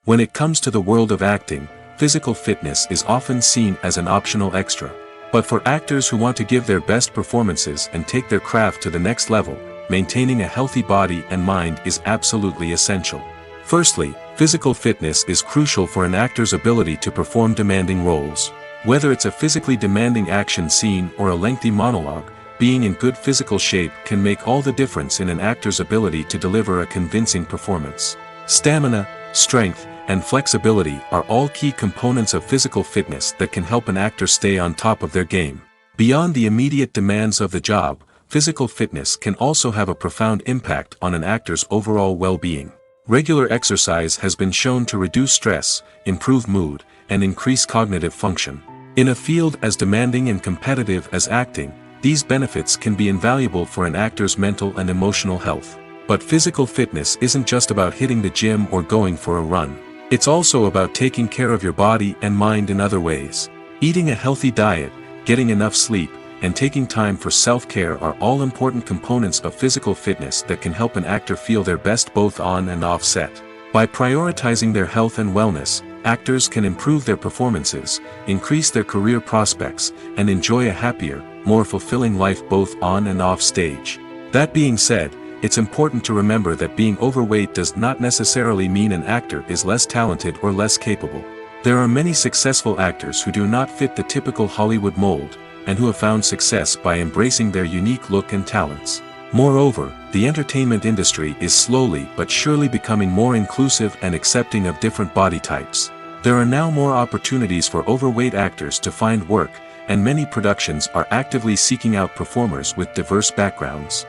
When it comes to the world of acting, physical fitness is often seen as an optional extra. But for actors who want to give their best performances and take their craft to the next level, maintaining a healthy body and mind is absolutely essential. Firstly, physical fitness is crucial for an actor's ability to perform demanding roles. Whether it's a physically demanding action scene or a lengthy monologue, being in good physical shape can make all the difference in an actor's ability to deliver a convincing performance. Stamina, strength, and flexibility are all key components of physical fitness that can help an actor stay on top of their game. Beyond the immediate demands of the job, physical fitness can also have a profound impact on an actor's overall well-being. Regular exercise has been shown to reduce stress, improve mood, and increase cognitive function. In a field as demanding and competitive as acting, these benefits can be invaluable for an actor's mental and emotional health. But physical fitness isn't just about hitting the gym or going for a run. It's also about taking care of your body and mind in other ways. Eating a healthy diet, getting enough sleep, and taking time for self-care are all important components of physical fitness that can help an actor feel their best both on and off set. By prioritizing their health and wellness, actors can improve their performances, increase their career prospects, and enjoy a happier, more fulfilling life both on and off stage. That being said, it's important to remember that being overweight does not necessarily mean an actor is less talented or less capable. There are many successful actors who do not fit the typical Hollywood mold, and who have found success by embracing their unique look and talents. Moreover, the entertainment industry is slowly but surely becoming more inclusive and accepting of different body types. There are now more opportunities for overweight actors to find work, and many productions are actively seeking out performers with diverse backgrounds.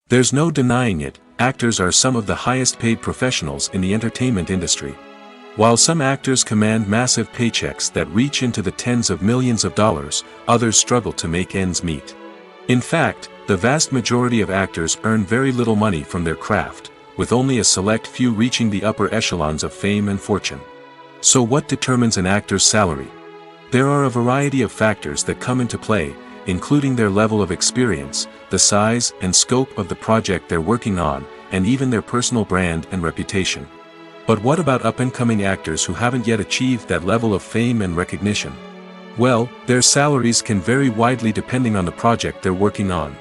There's no denying it, actors are some of the highest paid professionals in the entertainment industry. While some actors command massive paychecks that reach into the tens of millions of dollars, others struggle to make ends meet. In fact, the vast majority of actors earn very little money from their craft, with only a select few reaching the upper echelons of fame and fortune. So what determines an actor's salary? There are a variety of factors that come into play, including their level of experience, the size and scope of the project they're working on, and even their personal brand and reputation. But what about up-and-coming actors who haven't yet achieved that level of fame and recognition? Well, their salaries can vary widely depending on the project they're working on.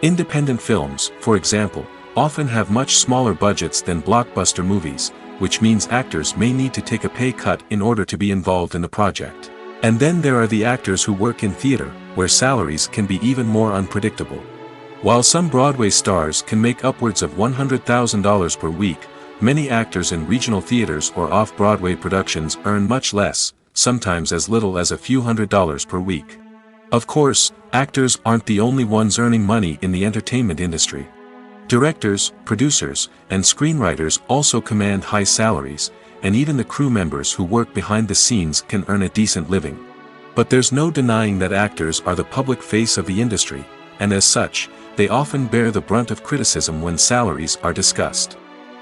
Independent films, for example, often have much smaller budgets than blockbuster movies, which means actors may need to take a pay cut in order to be involved in the project. And then there are the actors who work in theater, where salaries can be even more unpredictable. While some Broadway stars can make upwards of $100,000 per week, many actors in regional theaters or off-Broadway productions earn much less, sometimes as little as a few $100s per week. Of course, actors aren't the only ones earning money in the entertainment industry. Directors, producers, and screenwriters also command high salaries, and even the crew members who work behind the scenes can earn a decent living. But there's no denying that actors are the public face of the industry, and as such, they often bear the brunt of criticism when salaries are discussed.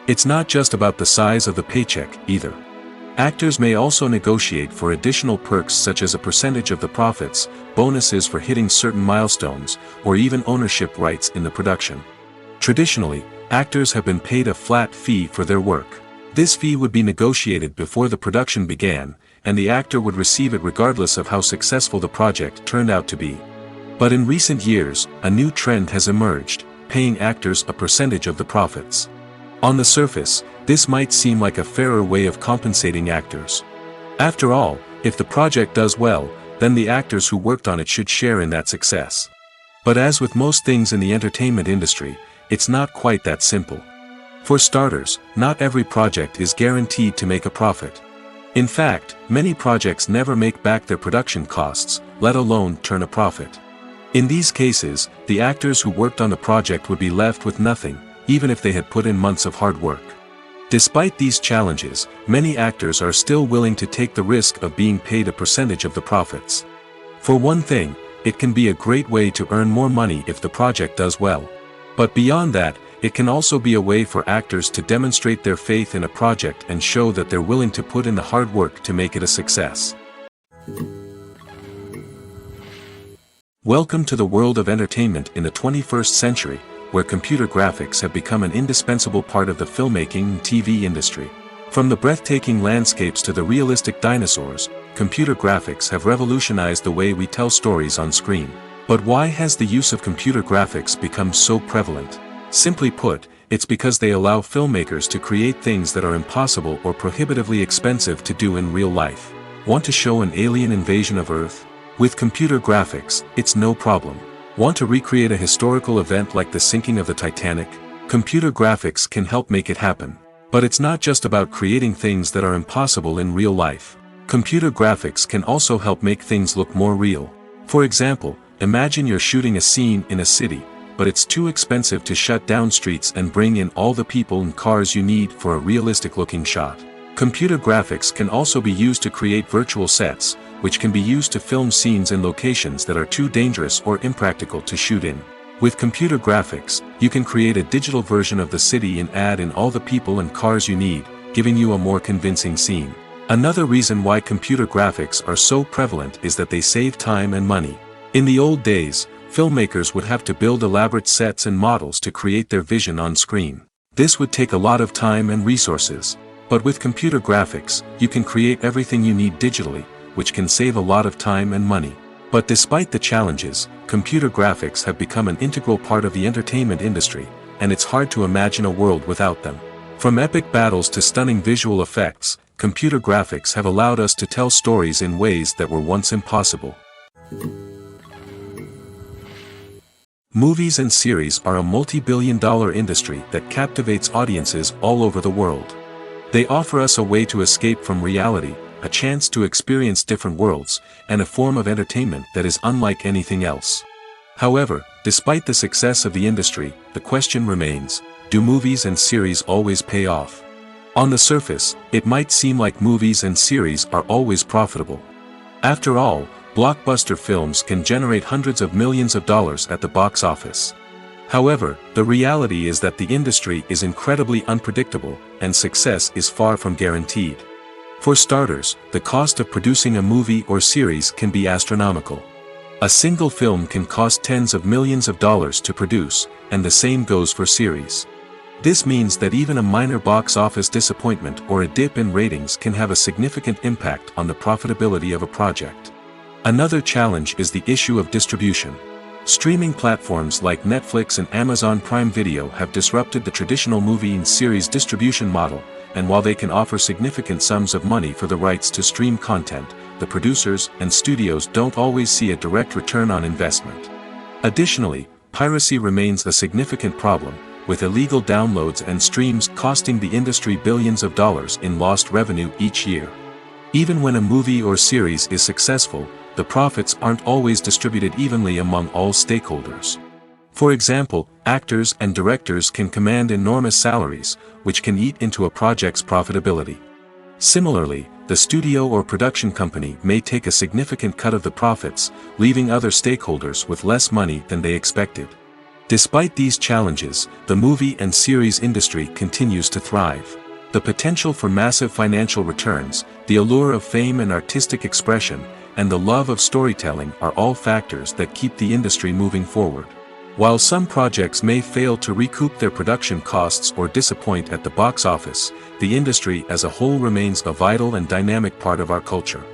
It's not just about the size of the paycheck, either. Actors may also negotiate for additional perks such as a percentage of the profits, bonuses for hitting certain milestones, or even ownership rights in the production. Traditionally, actors have been paid a flat fee for their work. This fee would be negotiated before the production began, and the actor would receive it regardless of how successful the project turned out to be. But in recent years, a new trend has emerged, paying actors a percentage of the profits. On the surface, this might seem like a fairer way of compensating actors. After all, if the project does well, then the actors who worked on it should share in that success. But as with most things in the entertainment industry, it's not quite that simple. For starters, not every project is guaranteed to make a profit. In fact, many projects never make back their production costs, let alone turn a profit. In these cases, the actors who worked on the project would be left with nothing, even if they had put in months of hard work. Despite these challenges, many actors are still willing to take the risk of being paid a percentage of the profits. For one thing, it can be a great way to earn more money if the project does well. But beyond that, it can also be a way for actors to demonstrate their faith in a project and show that they're willing to put in the hard work to make it a success. Welcome to the world of entertainment in the 21st century, where computer graphics have become an indispensable part of the filmmaking and TV industry. From the breathtaking landscapes to the realistic dinosaurs, computer graphics have revolutionized the way we tell stories on screen. But why has the use of computer graphics become so prevalent? Simply put, it's because they allow filmmakers to create things that are impossible or prohibitively expensive to do in real life. Want to show an alien invasion of Earth? With computer graphics, it's no problem. Want to recreate a historical event like the sinking of the Titanic? Computer graphics can help make it happen. But it's not just about creating things that are impossible in real life. Computer graphics can also help make things look more real. For example, imagine you're shooting a scene in a city, but it's too expensive to shut down streets and bring in all the people and cars you need for a realistic-looking shot. Computer graphics can also be used to create virtual sets, which can be used to film scenes in locations that are too dangerous or impractical to shoot in. With computer graphics, you can create a digital version of the city and add in all the people and cars you need, giving you a more convincing scene. Another reason why computer graphics are so prevalent is that they save time and money. In the old days, filmmakers would have to build elaborate sets and models to create their vision on screen. This would take a lot of time and resources. But with computer graphics, you can create everything you need digitally, which can save a lot of time and money. But despite the challenges, computer graphics have become an integral part of the entertainment industry, and it's hard to imagine a world without them. From epic battles to stunning visual effects, computer graphics have allowed us to tell stories in ways that were once impossible. Movies and series are a multi-billion-dollar industry that captivates audiences all over the world. They offer us a way to escape from reality, a chance to experience different worlds, and a form of entertainment that is unlike anything else. However, despite the success of the industry, the question remains, do movies and series always pay off? On the surface, it might seem like movies and series are always profitable. After all, blockbuster films can generate hundreds of millions of dollars at the box office. However, the reality is that the industry is incredibly unpredictable, and success is far from guaranteed. For starters, the cost of producing a movie or series can be astronomical. A single film can cost tens of millions of dollars to produce, and the same goes for series. This means that even a minor box office disappointment or a dip in ratings can have a significant impact on the profitability of a project. Another challenge is the issue of distribution. Streaming platforms like Netflix and Amazon Prime Video have disrupted the traditional movie and series distribution model, and while they can offer significant sums of money for the rights to stream content, the producers and studios don't always see a direct return on investment. Additionally, piracy remains a significant problem, with illegal downloads and streams costing the industry billions of dollars in lost revenue each year. Even when a movie or series is successful, the profits aren't always distributed evenly among all stakeholders. For example, actors and directors can command enormous salaries, which can eat into a project's profitability. Similarly, the studio or production company may take a significant cut of the profits, leaving other stakeholders with less money than they expected. Despite these challenges, the movie and series industry continues to thrive. The potential for massive financial returns, the allure of fame and artistic expression, and the love of storytelling are all factors that keep the industry moving forward. While some projects may fail to recoup their production costs or disappoint at the box office, the industry as a whole remains a vital and dynamic part of our culture.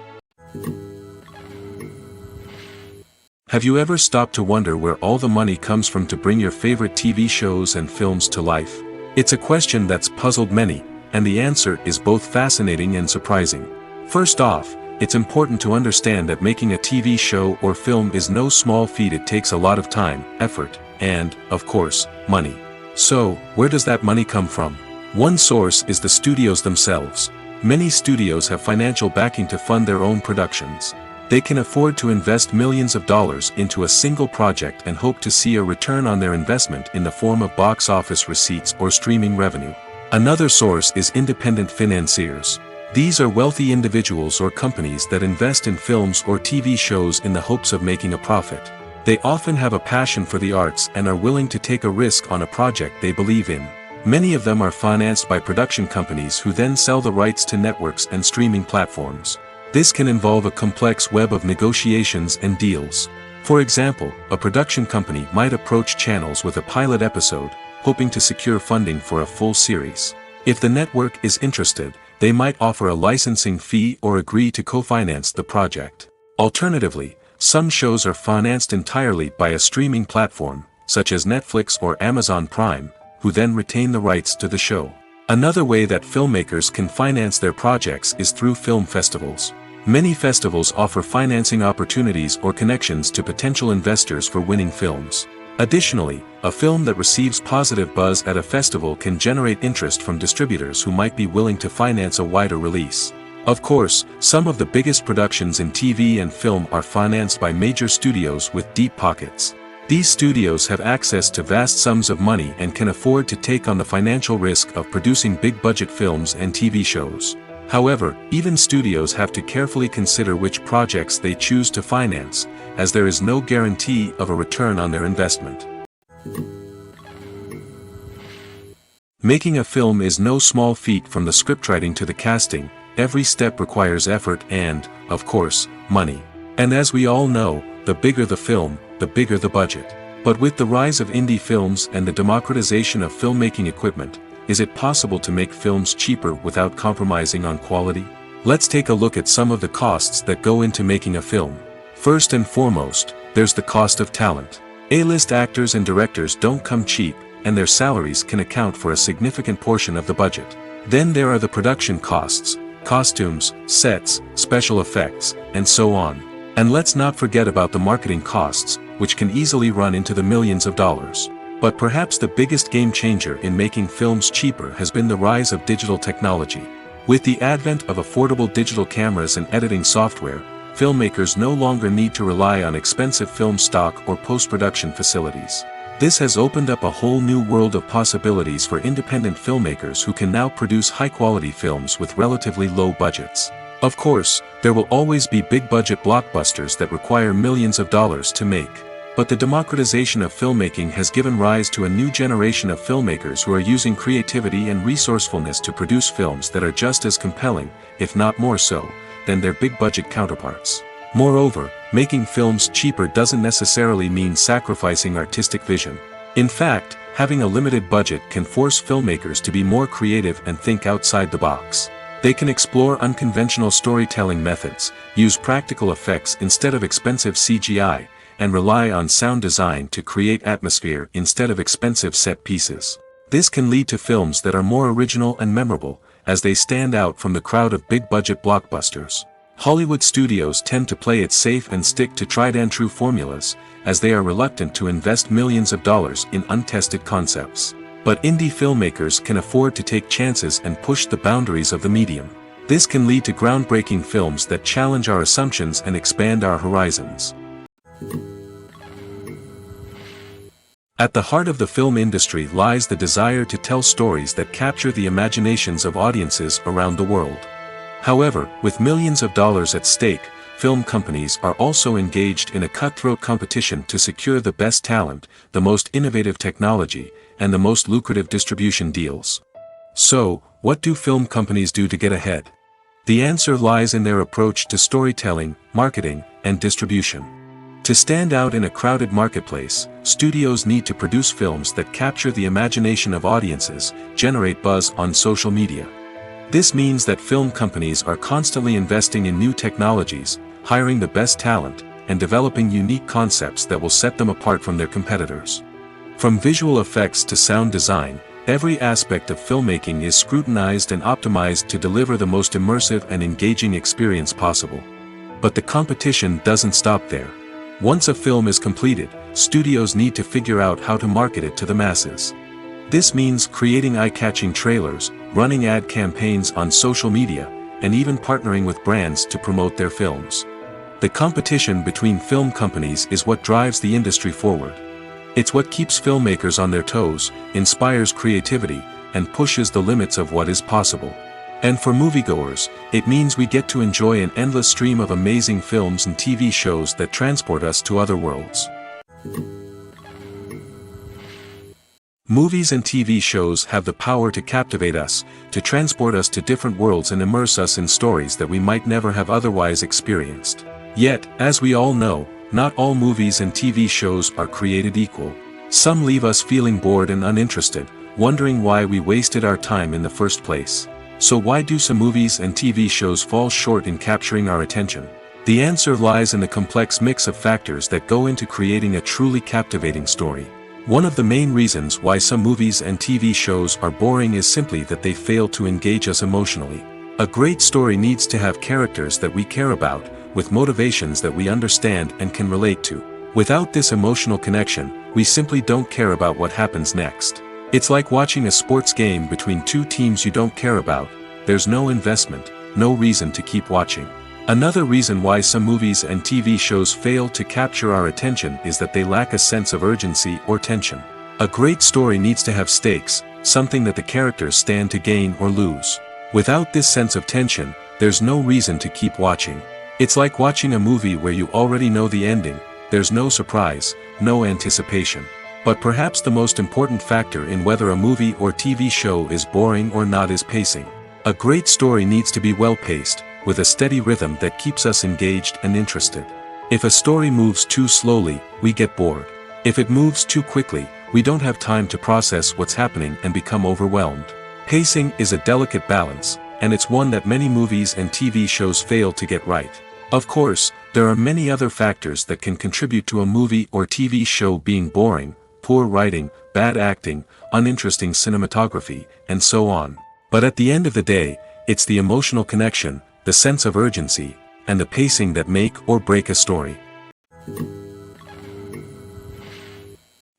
Have you ever stopped to wonder where all the money comes from to bring your favorite TV shows and films to life? It's a question that's puzzled many, and the answer is both fascinating and surprising. First off, it's important to understand that making a TV show or film is no small feat. It takes a lot of time, effort, and, of course, money. So, where does that money come from? One source is the studios themselves. Many studios have financial backing to fund their own productions. They can afford to invest millions of dollars into a single project and hope to see a return on their investment in the form of box office receipts or streaming revenue. Another source is independent financiers. These are wealthy individuals or companies that invest in films or TV shows in the hopes of making a profit. They often have a passion for the arts and are willing to take a risk on a project they believe in. Many of them are financed by production companies who then sell the rights to networks and streaming platforms. This can involve a complex web of negotiations and deals. For example, a production company might approach channels with a pilot episode, hoping to secure funding for a full series. If the network is interested, they might offer a licensing fee or agree to co-finance the project. Alternatively, some shows are financed entirely by a streaming platform, such as Netflix or Amazon Prime, who then retain the rights to the show. Another way that filmmakers can finance their projects is through film festivals. Many festivals offer financing opportunities or connections to potential investors for winning films. Additionally, a film that receives positive buzz at a festival can generate interest from distributors who might be willing to finance a wider release. Of course, some of the biggest productions in TV and film are financed by major studios with deep pockets. These studios have access to vast sums of money and can afford to take on the financial risk of producing big-budget films and TV shows. However, even studios have to carefully consider which projects they choose to finance, as there is no guarantee of a return on their investment. Making a film is no small feat. From the scriptwriting to the casting, every step requires effort and, of course, money. And as we all know, the bigger the film, the bigger the budget. But with the rise of indie films and the democratization of filmmaking equipment, is it possible to make films cheaper without compromising on quality? Let's take a look at some of the costs that go into making a film. First and foremost, there's the cost of talent. A-list actors and directors don't come cheap, and their salaries can account for a significant portion of the budget. Then there are the production costs, costumes, sets, special effects, and so on. And let's not forget about the marketing costs, which can easily run into the millions of dollars. But perhaps the biggest game changer in making films cheaper has been the rise of digital technology. With the advent of affordable digital cameras and editing software, filmmakers no longer need to rely on expensive film stock or post-production facilities. This has opened up a whole new world of possibilities for independent filmmakers who can now produce high-quality films with relatively low budgets. Of course, there will always be big-budget blockbusters that require millions of dollars to make. But the democratization of filmmaking has given rise to a new generation of filmmakers who are using creativity and resourcefulness to produce films that are just as compelling, if not more so, than their big-budget counterparts. Moreover, making films cheaper doesn't necessarily mean sacrificing artistic vision. In fact, having a limited budget can force filmmakers to be more creative and think outside the box. They can explore unconventional storytelling methods, use practical effects instead of expensive CGI, and rely on sound design to create atmosphere instead of expensive set pieces. This can lead to films that are more original and memorable, as they stand out from the crowd of big-budget blockbusters. Hollywood studios tend to play it safe and stick to tried-and-true formulas, as they are reluctant to invest millions of dollars in untested concepts. But indie filmmakers can afford to take chances and push the boundaries of the medium. This can lead to groundbreaking films that challenge our assumptions and expand our horizons. At the heart of the film industry lies the desire to tell stories that capture the imaginations of audiences around the world. However, with millions of dollars at stake, film companies are also engaged in a cutthroat competition to secure the best talent, the most innovative technology, and the most lucrative distribution deals. So, what do film companies do to get ahead? The answer lies in their approach to storytelling, marketing, and distribution. To stand out in a crowded marketplace, studios need to produce films that capture the imagination of audiences, generate buzz on social media. This means that film companies are constantly investing in new technologies, hiring the best talent, and developing unique concepts that will set them apart from their competitors. From visual effects to sound design, every aspect of filmmaking is scrutinized and optimized to deliver the most immersive and engaging experience possible. But the competition doesn't stop there. Once a film is completed, studios need to figure out how to market it to the masses. This means creating eye-catching trailers, running ad campaigns on social media, and even partnering with brands to promote their films. The competition between film companies is what drives the industry forward. It's what keeps filmmakers on their toes, inspires creativity, and pushes the limits of what is possible. And for moviegoers, it means we get to enjoy an endless stream of amazing films and TV shows that transport us to other worlds. Movies and TV shows have the power to captivate us, to transport us to different worlds and immerse us in stories that we might never have otherwise experienced. Yet, as we all know, not all movies and TV shows are created equal. Some leave us feeling bored and uninterested, wondering why we wasted our time in the first place. So why do some movies and TV shows fall short in capturing our attention? The answer lies in the complex mix of factors that go into creating a truly captivating story. One of the main reasons why some movies and TV shows are boring is simply that they fail to engage us emotionally. A great story needs to have characters that we care about, with motivations that we understand and can relate to. Without this emotional connection, we simply don't care about what happens next. It's like watching a sports game between two teams you don't care about. There's no investment, no reason to keep watching. Another reason why some movies and TV shows fail to capture our attention is that they lack a sense of urgency or tension. A great story needs to have stakes, something that the characters stand to gain or lose. Without this sense of tension, there's no reason to keep watching. It's like watching a movie where you already know the ending. There's no surprise, no anticipation. But perhaps the most important factor in whether a movie or TV show is boring or not is pacing. A great story needs to be well-paced, with a steady rhythm that keeps us engaged and interested. If a story moves too slowly, we get bored. If it moves too quickly, we don't have time to process what's happening and become overwhelmed. Pacing is a delicate balance, and it's one that many movies and TV shows fail to get right. Of course, there are many other factors that can contribute to a movie or TV show being boring: poor writing, bad acting, uninteresting cinematography, and so on. But at the end of the day, it's the emotional connection, the sense of urgency, and the pacing that make or break a story.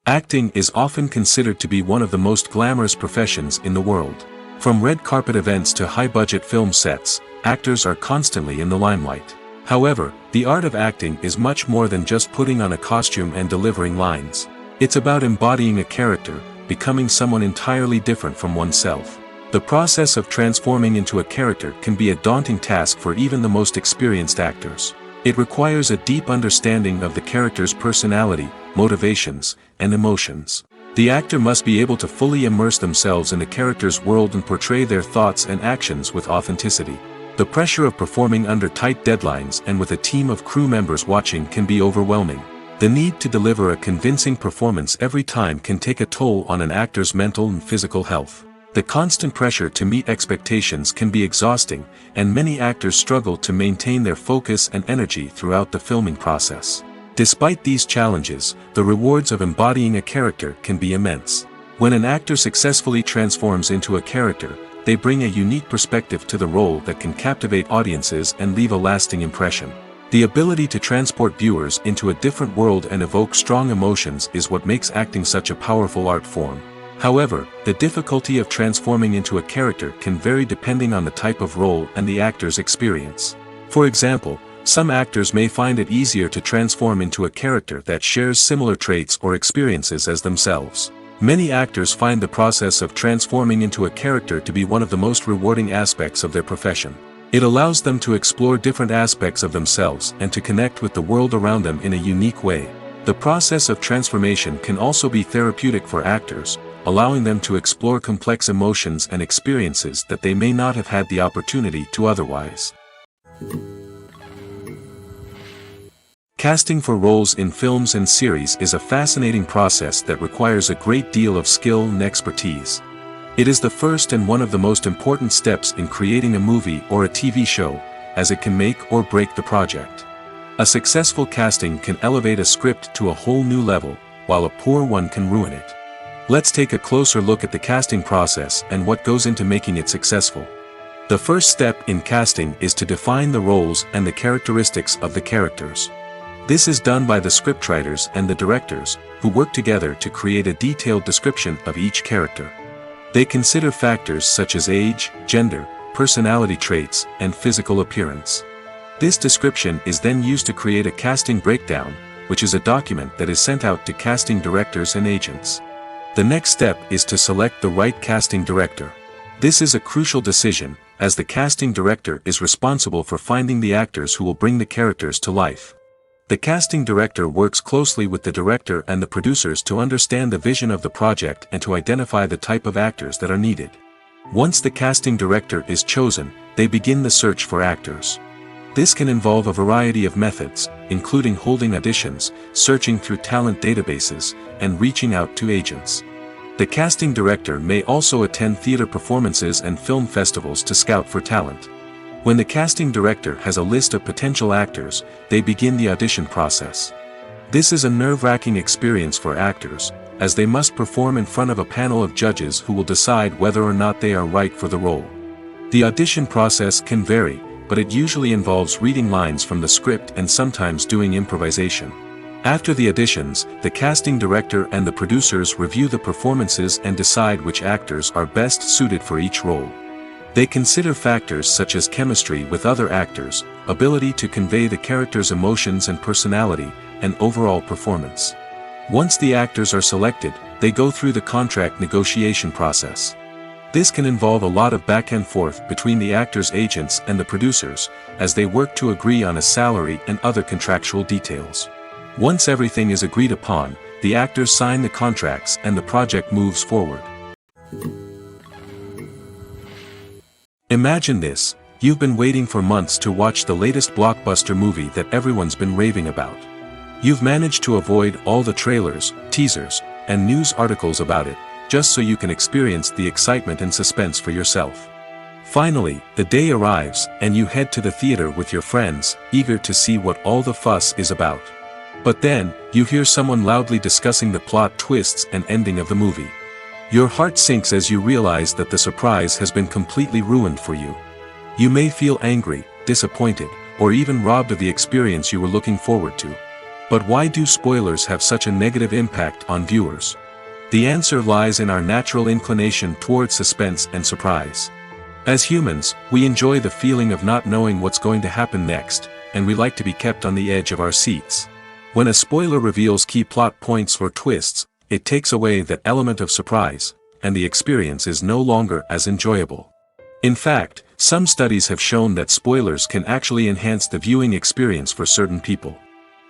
Acting is often considered to be one of the most glamorous professions in the world. From red carpet events to high-budget film sets, actors are constantly in the limelight. However, the art of acting is much more than just putting on a costume and delivering lines. It's about embodying a character, becoming someone entirely different from oneself. The process of transforming into a character can be a daunting task for even the most experienced actors. It requires a deep understanding of the character's personality, motivations, and emotions. The actor must be able to fully immerse themselves in the character's world and portray their thoughts and actions with authenticity. The pressure of performing under tight deadlines and with a team of crew members watching can be overwhelming. The need to deliver a convincing performance every time can take a toll on an actor's mental and physical health. The constant pressure to meet expectations can be exhausting, and many actors struggle to maintain their focus and energy throughout the filming process. Despite these challenges, the rewards of embodying a character can be immense. When an actor successfully transforms into a character, they bring a unique perspective to the role that can captivate audiences and leave a lasting impression. The ability to transport viewers into a different world and evoke strong emotions is what makes acting such a powerful art form. However, the difficulty of transforming into a character can vary depending on the type of role and the actor's experience. For example, some actors may find it easier to transform into a character that shares similar traits or experiences as themselves. Many actors find the process of transforming into a character to be one of the most rewarding aspects of their profession. It allows them to explore different aspects of themselves and to connect with the world around them in a unique way. The process of transformation can also be therapeutic for actors, allowing them to explore complex emotions and experiences that they may not have had the opportunity to otherwise. Casting for roles in films and series is a fascinating process that requires a great deal of skill and expertise. It is the first and one of the most important steps in creating a movie or a TV show, as it can make or break the project. A successful casting can elevate a script to a whole new level, while a poor one can ruin it. Let's take a closer look at the casting process and what goes into making it successful. The first step in casting is to define the roles and the characteristics of the characters. This is done by the scriptwriters and the directors, who work together to create a detailed description of each character. They consider factors such as age, gender, personality traits, and physical appearance. This description is then used to create a casting breakdown, which is a document that is sent out to casting directors and agents. The next step is to select the right casting director. This is a crucial decision, as the casting director is responsible for finding the actors who will bring the characters to life. The casting director works closely with the director and the producers to understand the vision of the project and to identify the type of actors that are needed. Once the casting director is chosen, they begin the search for actors. This can involve a variety of methods, including holding auditions, searching through talent databases, and reaching out to agents. The casting director may also attend theater performances and film festivals to scout for talent. When the casting director has a list of potential actors, they begin the audition process. This is a nerve-wracking experience for actors, as they must perform in front of a panel of judges who will decide whether or not they are right for the role. The audition process can vary, but it usually involves reading lines from the script and sometimes doing improvisation. After the auditions, the casting director and the producers review the performances and decide which actors are best suited for each role. They consider factors such as chemistry with other actors, ability to convey the character's emotions and personality, and overall performance. Once the actors are selected, they go through the contract negotiation process. This can involve a lot of back and forth between the actors' agents and the producers, as they work to agree on a salary and other contractual details. Once everything is agreed upon, the actors sign the contracts and the project moves forward. Imagine this: you've been waiting for months to watch the latest blockbuster movie that everyone's been raving about. You've managed to avoid all the trailers, teasers, and news articles about it, just so you can experience the excitement and suspense for yourself. Finally, the day arrives, and you head to the theater with your friends, eager to see what all the fuss is about. But then, you hear someone loudly discussing the plot twists and ending of the movie. Your heart sinks as you realize that the surprise has been completely ruined for you. You may feel angry, disappointed, or even robbed of the experience you were looking forward to. But why do spoilers have such a negative impact on viewers? The answer lies in our natural inclination toward suspense and surprise. As humans, we enjoy the feeling of not knowing what's going to happen next, and we like to be kept on the edge of our seats. When a spoiler reveals key plot points or twists, it takes away that element of surprise, and the experience is no longer as enjoyable. In fact, some studies have shown that spoilers can actually enhance the viewing experience for certain people.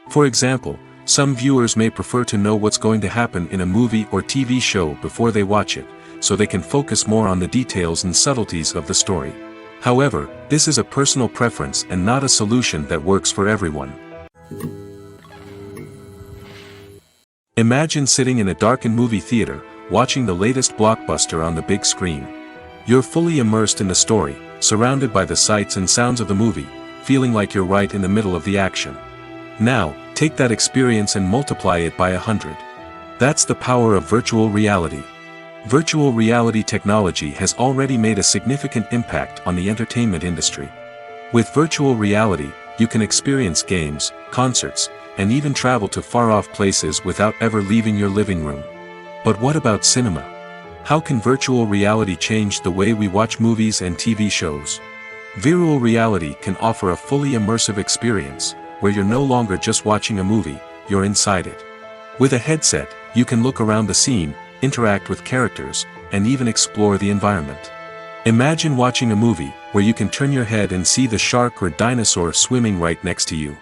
For example, some viewers may prefer to know what's going to happen in a movie or TV show before they watch it, so they can focus more on the details and subtleties of the story. However, this is a personal preference and not a solution that works for everyone. Imagine sitting in a darkened movie theater, watching the latest blockbuster on the big screen. You're fully immersed in the story, surrounded by the sights and sounds of the movie, feeling like you're right in the middle of the action. Now, take that experience and multiply it by 100. That's the power of virtual reality. Virtual reality technology has already made a significant impact on the entertainment industry. With virtual reality, you can experience games, concerts, and even travel to far-off places without ever leaving your living room. But what about cinema? How can virtual reality change the way we watch movies and TV shows? Virtual reality can offer a fully immersive experience, where you're no longer just watching a movie, you're inside it. With a headset, you can look around the scene, interact with characters, and even explore the environment. Imagine watching a movie, where you can turn your head and see the shark or dinosaur swimming right next to you.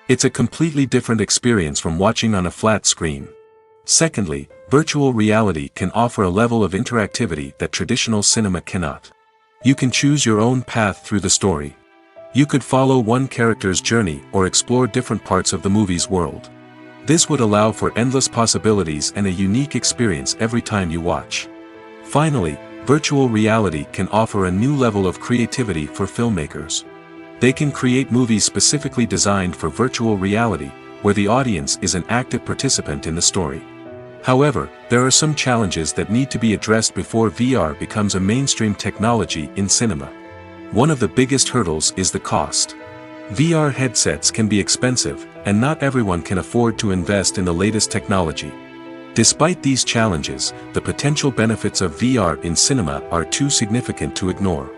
It's a completely different experience from watching on a flat screen. Secondly, virtual reality can offer a level of interactivity that traditional cinema cannot. You can choose your own path through the story. You could follow one character's journey or explore different parts of the movie's world. This would allow for endless possibilities and a unique experience every time you watch. Finally, virtual reality can offer a new level of creativity for filmmakers. They can create movies specifically designed for virtual reality, where the audience is an active participant in the story. However, there are some challenges that need to be addressed before VR becomes a mainstream technology in cinema. One of the biggest hurdles is the cost. VR headsets can be expensive, and not everyone can afford to invest in the latest technology. Despite these challenges, the potential benefits of VR in cinema are too significant to ignore.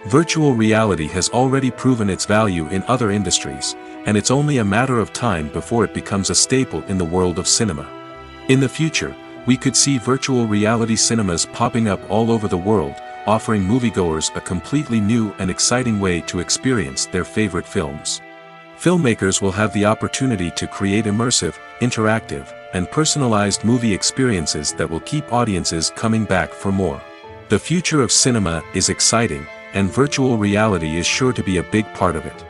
Virtual reality has already proven its value in other industries, and it's only a matter of time before it becomes a staple in the world of cinema. In the future, we could see virtual reality cinemas popping up all over the world, offering moviegoers a completely new and exciting way to experience their favorite films. Filmmakers will have the opportunity to create immersive, interactive, and personalized movie experiences that will keep audiences coming back for more. The future of cinema is exciting, and virtual reality is sure to be a big part of it.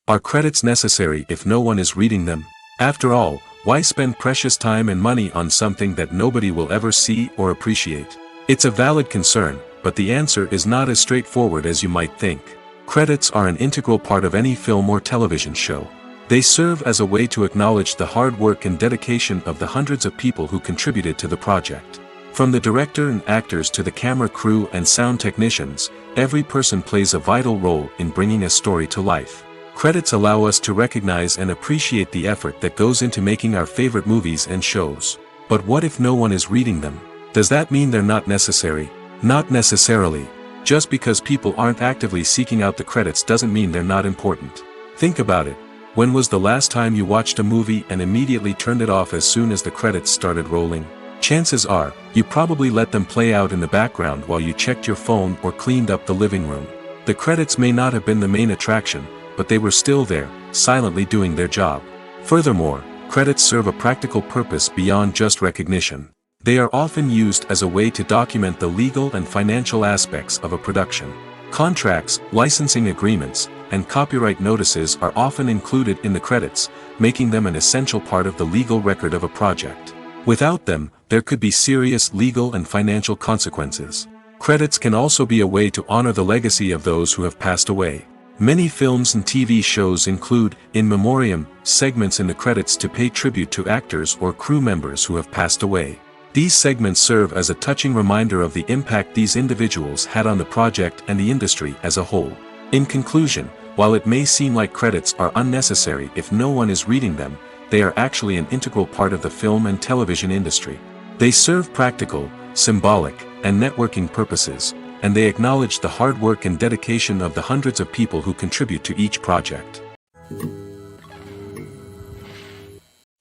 Are credits necessary if no one is reading them? After all, why spend precious time and money on something that nobody will ever see or appreciate? It's a valid concern, but the answer is not as straightforward as you might think. Credits are an integral part of any film or television show. They serve as a way to acknowledge the hard work and dedication of the hundreds of people who contributed to the project. From the director and actors to the camera crew and sound technicians, every person plays a vital role in bringing a story to life. Credits allow us to recognize and appreciate the effort that goes into making our favorite movies and shows. But what if no one is reading them? Does that mean they're not necessary? Not necessarily. Just because people aren't actively seeking out the credits doesn't mean they're not important. Think about it. When was the last time you watched a movie and immediately turned it off as soon as the credits started rolling? Chances are, you probably let them play out in the background while you checked your phone or cleaned up the living room. The credits may not have been the main attraction, but they were still there, silently doing their job. Furthermore, credits serve a practical purpose beyond just recognition. They are often used as a way to document the legal and financial aspects of a production. Contracts, licensing agreements, and copyright notices are often included in the credits, making them an essential part of the legal record of a project. Without them, there could be serious legal and financial consequences. Credits can also be a way to honor the legacy of those who have passed away. Many films and TV shows include, in memoriam, segments in the credits to pay tribute to actors or crew members who have passed away. These segments serve as a touching reminder of the impact these individuals had on the project and the industry as a whole. In conclusion, while it may seem like credits are unnecessary if no one is reading them, they are actually an integral part of the film and television industry. They serve practical, symbolic, and networking purposes, and they acknowledge the hard work and dedication of the hundreds of people who contribute to each project.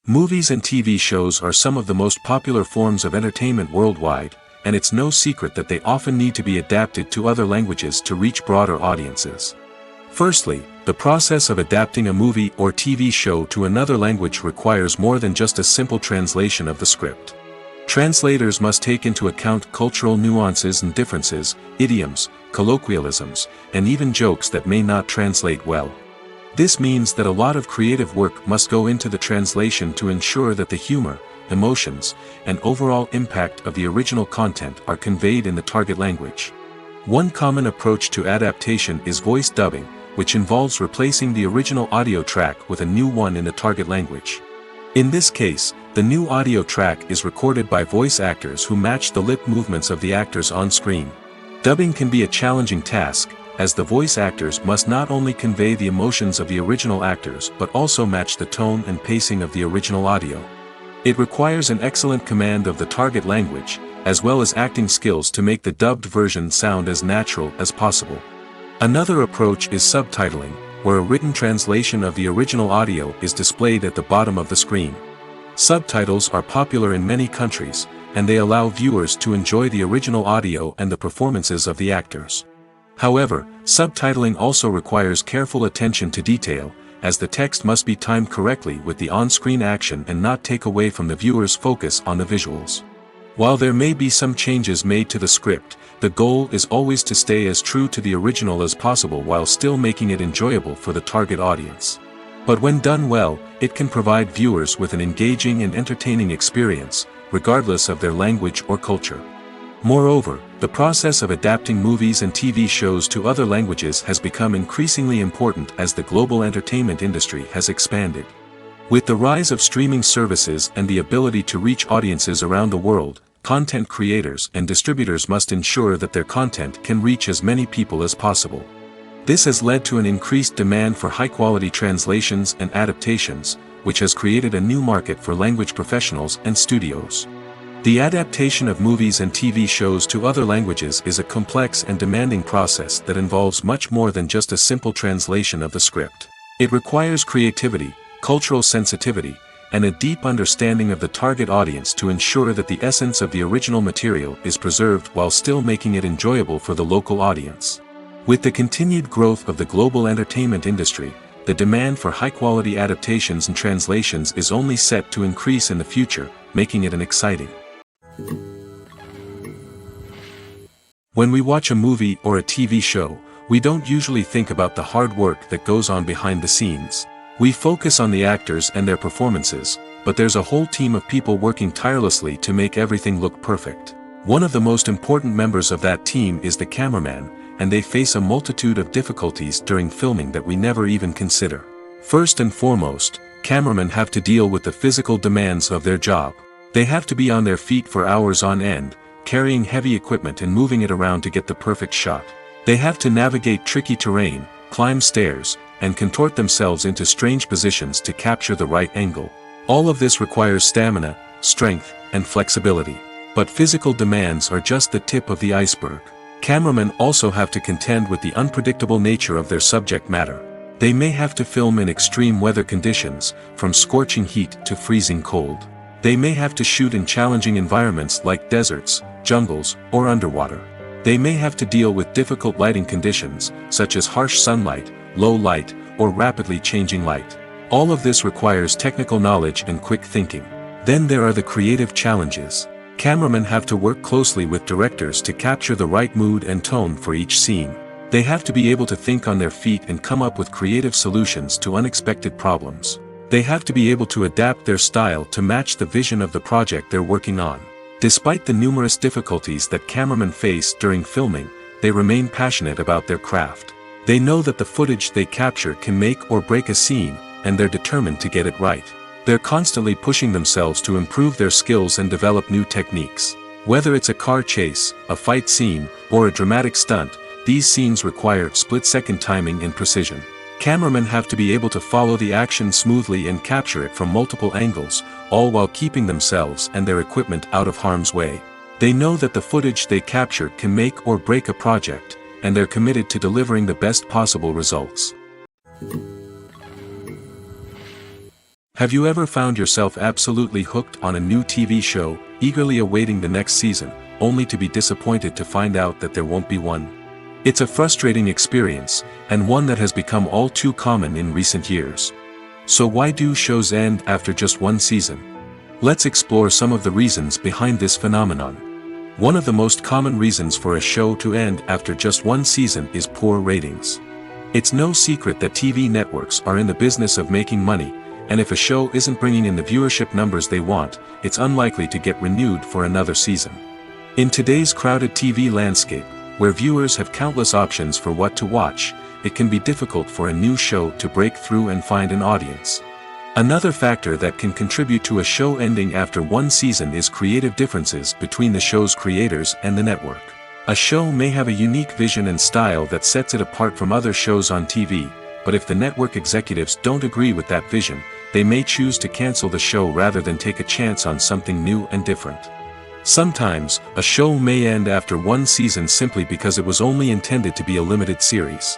Movies and TV shows are some of the most popular forms of entertainment worldwide, and it's no secret that they often need to be adapted to other languages to reach broader audiences. Firstly, the process of adapting a movie or TV show to another language requires more than just a simple translation of the script. Translators must take into account cultural nuances and differences, idioms, colloquialisms, and even jokes that may not translate well. This means that a lot of creative work must go into the translation to ensure that the humor, emotions, and overall impact of the original content are conveyed in the target language. One common approach to adaptation is voice dubbing, which involves replacing the original audio track with a new one in the target language. In this case, the new audio track is recorded by voice actors who match the lip movements of the actors on screen. Dubbing can be a challenging task, as the voice actors must not only convey the emotions of the original actors but also match the tone and pacing of the original audio. It requires an excellent command of the target language, as well as acting skills to make the dubbed version sound as natural as possible. Another approach is subtitling, where a written translation of the original audio is displayed at the bottom of the screen. Subtitles are popular in many countries, and they allow viewers to enjoy the original audio and the performances of the actors. However, subtitling also requires careful attention to detail, as the text must be timed correctly with the on-screen action and not take away from the viewer's focus on the visuals. While there may be some changes made to the script, the goal is always to stay as true to the original as possible while still making it enjoyable for the target audience. But when done well, it can provide viewers with an engaging and entertaining experience, regardless of their language or culture. Moreover, the process of adapting movies and TV shows to other languages has become increasingly important as the global entertainment industry has expanded. With the rise of streaming services and the ability to reach audiences around the world, content creators and distributors must ensure that their content can reach as many people as possible. This has led to an increased demand for high-quality translations and adaptations, which has created a new market for language professionals and studios. The adaptation of movies and TV shows to other languages is a complex and demanding process that involves much more than just a simple translation of the script. It requires creativity, cultural sensitivity, and a deep understanding of the target audience to ensure that the essence of the original material is preserved while still making it enjoyable for the local audience. With the continued growth of the global entertainment industry, the demand for high-quality adaptations and translations is only set to increase in the future, making it an exciting. When we watch a movie or a TV show, we don't usually think about the hard work that goes on behind the scenes. We focus on the actors and their performances, but there's a whole team of people working tirelessly to make everything look perfect. One of the most important members of that team is the cameraman, and they face a multitude of difficulties during filming that we never even consider. First and foremost, cameramen have to deal with the physical demands of their job. They have to be on their feet for hours on end, carrying heavy equipment and moving it around to get the perfect shot. They have to navigate tricky terrain, climb stairs, and contort themselves into strange positions to capture the right angle. All of this requires stamina, strength, and flexibility. But physical demands are just the tip of the iceberg. Cameramen also have to contend with the unpredictable nature of their subject matter. They may have to film in extreme weather conditions, from scorching heat to freezing cold. They may have to shoot in challenging environments like deserts, jungles, or underwater. They may have to deal with difficult lighting conditions, such as harsh sunlight, low light, or rapidly changing light. All of this requires technical knowledge and quick thinking. Then there are the creative challenges. Cameramen have to work closely with directors to capture the right mood and tone for each scene. They have to be able to think on their feet and come up with creative solutions to unexpected problems. They have to be able to adapt their style to match the vision of the project they're working on. Despite the numerous difficulties that cameramen face during filming, they remain passionate about their craft. They know that the footage they capture can make or break a scene, and they're determined to get it right. They're constantly pushing themselves to improve their skills and develop new techniques. Whether it's a car chase, a fight scene, or a dramatic stunt, these scenes require split-second timing and precision. Cameramen have to be able to follow the action smoothly and capture it from multiple angles, all while keeping themselves and their equipment out of harm's way. They know that the footage they capture can make or break a project, and they're committed to delivering the best possible results. Have you ever found yourself absolutely hooked on a new TV show, eagerly awaiting the next season? only to be disappointed to find out that there won't be one. It's a frustrating experience, and one that has become all too common in recent years. So why do shows end after just one season? Let's explore some of the reasons behind this phenomenon. One of the most common reasons for a show to end after just one season is poor ratings. It's no secret that TV networks are in the business of making money, and if a show isn't bringing in the viewership numbers they want, it's unlikely to get renewed for another season. In today's crowded TV landscape, where viewers have countless options for what to watch, it can be difficult for a new show to break through and find an audience. Another factor that can contribute to a show ending after one season is creative differences between the show's creators and the network. A show may have a unique vision and style that sets it apart from other shows on TV, but if the network executives don't agree with that vision, they may choose to cancel the show rather than take a chance on something new and different. Sometimes, a show may end after one season simply because it was only intended to be a limited series.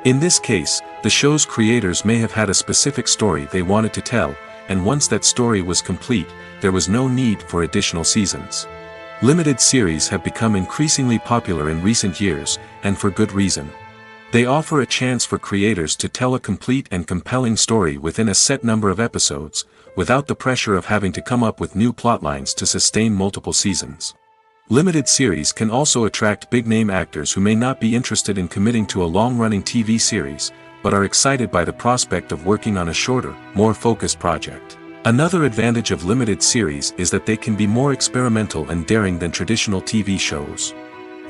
In this case, the show's creators may have had a specific story they wanted to tell, and once that story was complete, there was no need for additional seasons. Limited series have become increasingly popular in recent years, and for good reason. They offer a chance for creators to tell a complete and compelling story within a set number of episodes, without the pressure of having to come up with new plotlines to sustain multiple seasons. Limited series can also attract big-name actors who may not be interested in committing to a long-running TV series, but are excited by the prospect of working on a shorter, more focused project. Another advantage of limited series is that they can be more experimental and daring than traditional TV shows.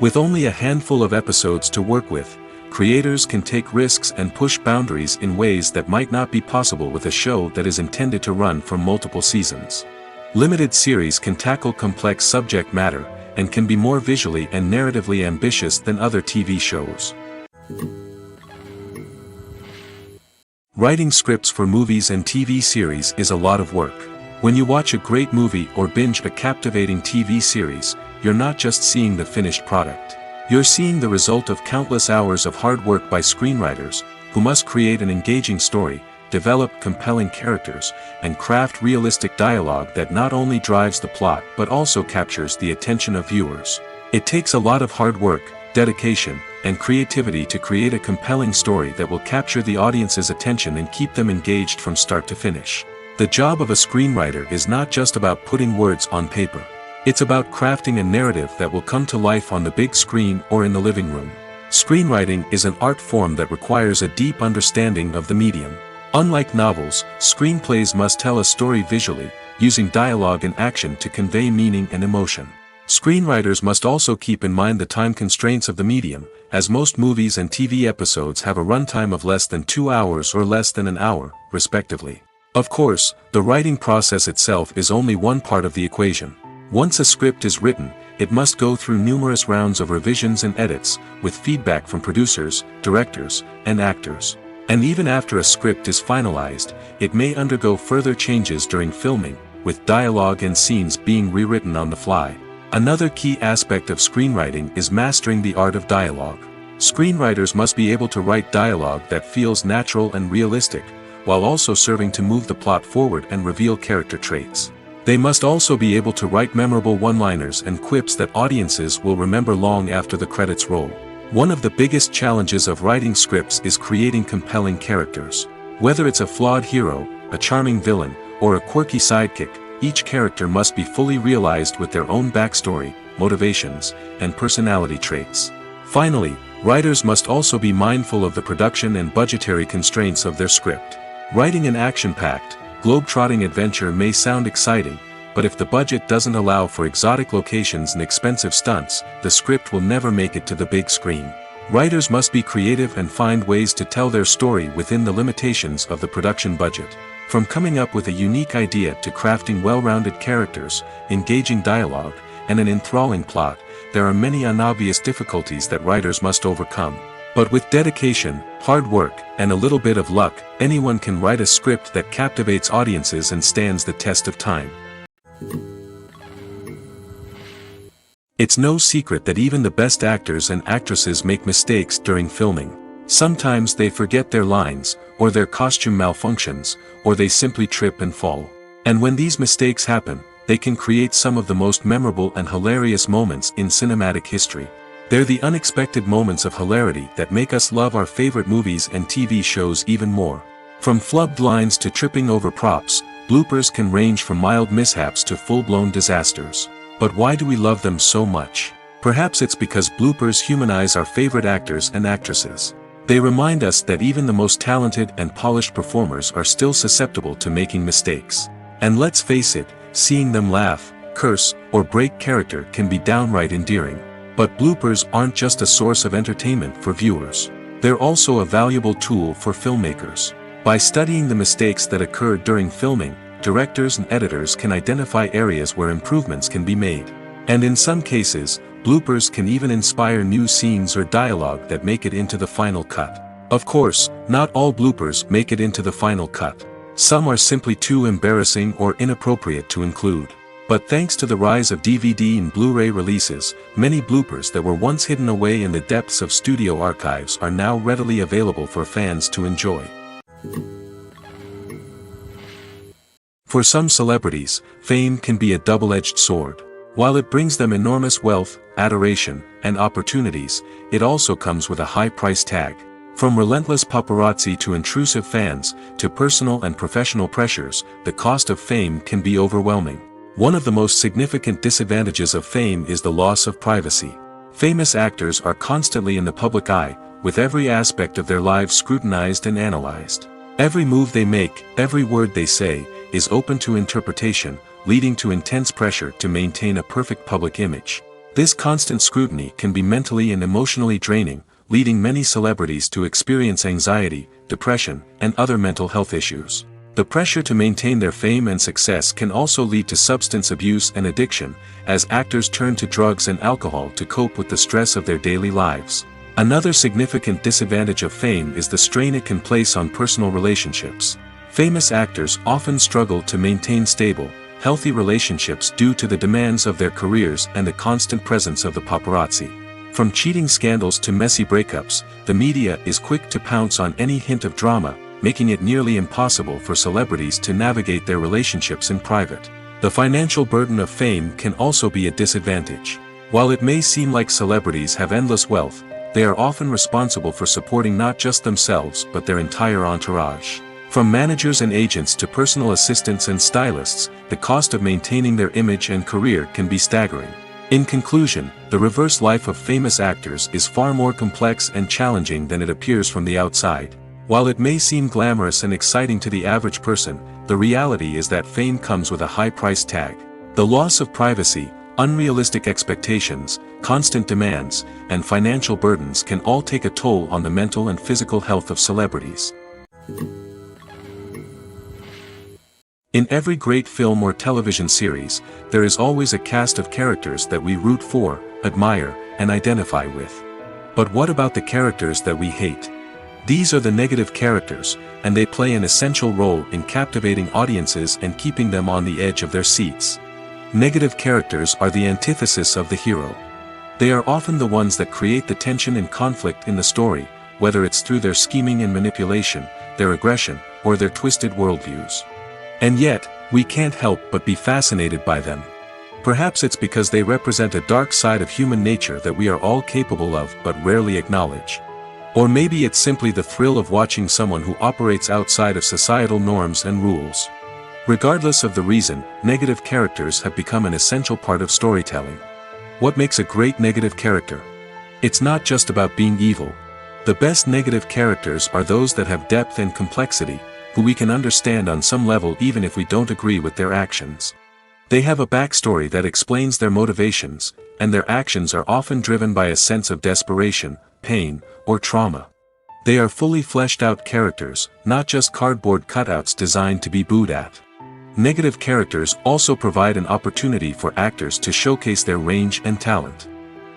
With only a handful of episodes to work with, creators can take risks and push boundaries in ways that might not be possible with a show that is intended to run for multiple seasons. Limited series can tackle complex subject matter, and can be more visually and narratively ambitious than other TV shows. Writing scripts for movies and TV series is a lot of work. When you watch a great movie or binge a captivating TV series, you're not just seeing the finished product. You're seeing the result of countless hours of hard work by screenwriters, who must create an engaging story, develop compelling characters, and craft realistic dialogue that not only drives the plot but also captures the attention of viewers. It takes a lot of hard work, dedication, and creativity to create a compelling story that will capture the audience's attention and keep them engaged from start to finish. The job of a screenwriter is not just about putting words on paper. It's about crafting a narrative that will come to life on the big screen or in the living room. Screenwriting is an art form that requires a deep understanding of the medium. Unlike novels, screenplays must tell a story visually, using dialogue and action to convey meaning and emotion. Screenwriters must also keep in mind the time constraints of the medium, as most movies and TV episodes have a runtime of less than 2 hours or less than an hour, respectively. Of course, the writing process itself is only one part of the equation. Once a script is written, it must go through numerous rounds of revisions and edits, with feedback from producers, directors, and actors. And even after a script is finalized, it may undergo further changes during filming, with dialogue and scenes being rewritten on the fly. Another key aspect of screenwriting is mastering the art of dialogue. Screenwriters must be able to write dialogue that feels natural and realistic, while also serving to move the plot forward and reveal character traits. They must also be able to write memorable one-liners and quips that audiences will remember long after the credits roll. One of the biggest challenges of writing scripts is creating compelling characters. Whether it's a flawed hero, a charming villain, or a quirky sidekick, each character must be fully realized with their own backstory, motivations, and personality traits. Finally, writers must also be mindful of the production and budgetary constraints of their script. Writing an action-packed, globe-trotting adventure may sound exciting, but if the budget doesn't allow for exotic locations and expensive stunts, the script will never make it to the big screen. Writers must be creative and find ways to tell their story within the limitations of the production budget. From coming up with a unique idea to crafting well-rounded characters, engaging dialogue, and an enthralling plot, there are many unobvious difficulties that writers must overcome. But with dedication, hard work, and a little bit of luck, anyone can write a script that captivates audiences and stands the test of time. It's no secret that even the best actors and actresses make mistakes during filming. Sometimes they forget their lines, or their costume malfunctions, or they simply trip and fall. And when these mistakes happen, they can create some of the most memorable and hilarious moments in cinematic history. They're the unexpected moments of hilarity that make us love our favorite movies and TV shows even more. From flubbed lines to tripping over props, bloopers can range from mild mishaps to full-blown disasters. But why do we love them so much? Perhaps it's because bloopers humanize our favorite actors and actresses. They remind us that even the most talented and polished performers are still susceptible to making mistakes. And let's face it, seeing them laugh, curse, or break character can be downright endearing. But bloopers aren't just a source of entertainment for viewers. They're also a valuable tool for filmmakers. By studying the mistakes that occurred during filming, directors and editors can identify areas where improvements can be made. And in some cases, bloopers can even inspire new scenes or dialogue that make it into the final cut. Of course, not all bloopers make it into the final cut. Some are simply too embarrassing or inappropriate to include. But thanks to the rise of DVD and Blu-ray releases, many bloopers that were once hidden away in the depths of studio archives are now readily available for fans to enjoy. For some celebrities, fame can be a double-edged sword. While it brings them enormous wealth, adoration, and opportunities, it also comes with a high price tag. From relentless paparazzi to intrusive fans, to personal and professional pressures, the cost of fame can be overwhelming. One of the most significant disadvantages of fame is the loss of privacy. Famous actors are constantly in the public eye, with every aspect of their lives scrutinized and analyzed. Every move they make, every word they say, is open to interpretation, leading to intense pressure to maintain a perfect public image. This constant scrutiny can be mentally and emotionally draining, leading many celebrities to experience anxiety, depression, and other mental health issues. The pressure to maintain their fame and success can also lead to substance abuse and addiction, as actors turn to drugs and alcohol to cope with the stress of their daily lives. Another significant disadvantage of fame is the strain it can place on personal relationships. Famous actors often struggle to maintain stable, healthy relationships due to the demands of their careers and the constant presence of the paparazzi. From cheating scandals to messy breakups, the media is quick to pounce on any hint of drama, making it nearly impossible for celebrities to navigate their relationships in private. The financial burden of fame can also be a disadvantage. While it may seem like celebrities have endless wealth, they are often responsible for supporting not just themselves but their entire entourage. From managers and agents to personal assistants and stylists, the cost of maintaining their image and career can be staggering. In conclusion, the reverse life of famous actors is far more complex and challenging than it appears from the outside. While it may seem glamorous and exciting to the average person, the reality is that fame comes with a high price tag. The loss of privacy, unrealistic expectations, constant demands, and financial burdens can all take a toll on the mental and physical health of celebrities. In every great film or television series, there is always a cast of characters that we root for, admire, and identify with. But what about the characters that we hate? These are the negative characters, and they play an essential role in captivating audiences and keeping them on the edge of their seats. Negative characters are the antithesis of the hero. They are often the ones that create the tension and conflict in the story, whether it's through their scheming and manipulation, their aggression, or their twisted worldviews. And yet, we can't help but be fascinated by them. Perhaps it's because they represent a dark side of human nature that we are all capable of but rarely acknowledge. Or maybe it's simply the thrill of watching someone who operates outside of societal norms and rules. Regardless of the reason, negative characters have become an essential part of storytelling. What makes a great negative character? It's not just about being evil. The best negative characters are those that have depth and complexity, who we can understand on some level even if we don't agree with their actions. They have a backstory that explains their motivations, and their actions are often driven by a sense of desperation, pain, or trauma. They are fully fleshed out characters, not just cardboard cutouts designed to be booed at. Negative characters also provide an opportunity for actors to showcase their range and talent.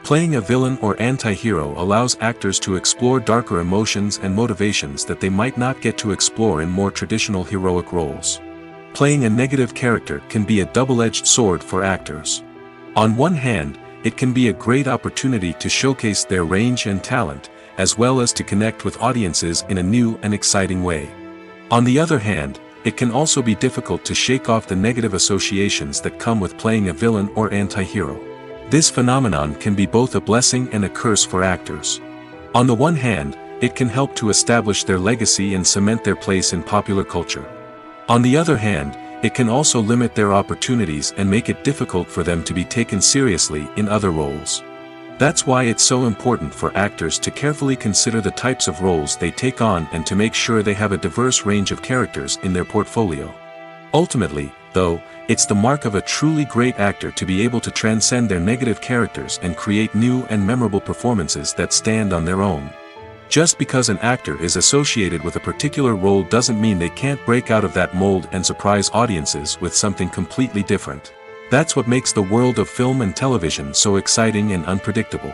Playing a villain or anti-hero allows actors to explore darker emotions and motivations that they might not get to explore in more traditional heroic roles. Playing a negative character can be a double-edged sword for actors. On one hand, it can be a great opportunity to showcase their range and talent, as well as to connect with audiences in a new and exciting way. On the other hand, it can also be difficult to shake off the negative associations that come with playing a villain or anti-hero. This phenomenon can be both a blessing and a curse for actors. On the one hand, it can help to establish their legacy and cement their place in popular culture. On the other hand, it can also limit their opportunities and make it difficult for them to be taken seriously in other roles. That's why it's so important for actors to carefully consider the types of roles they take on and to make sure they have a diverse range of characters in their portfolio. Ultimately, though, it's the mark of a truly great actor to be able to transcend their negative characters and create new and memorable performances that stand on their own. Just because an actor is associated with a particular role doesn't mean they can't break out of that mold and surprise audiences with something completely different. That's what makes the world of film and television so exciting and unpredictable.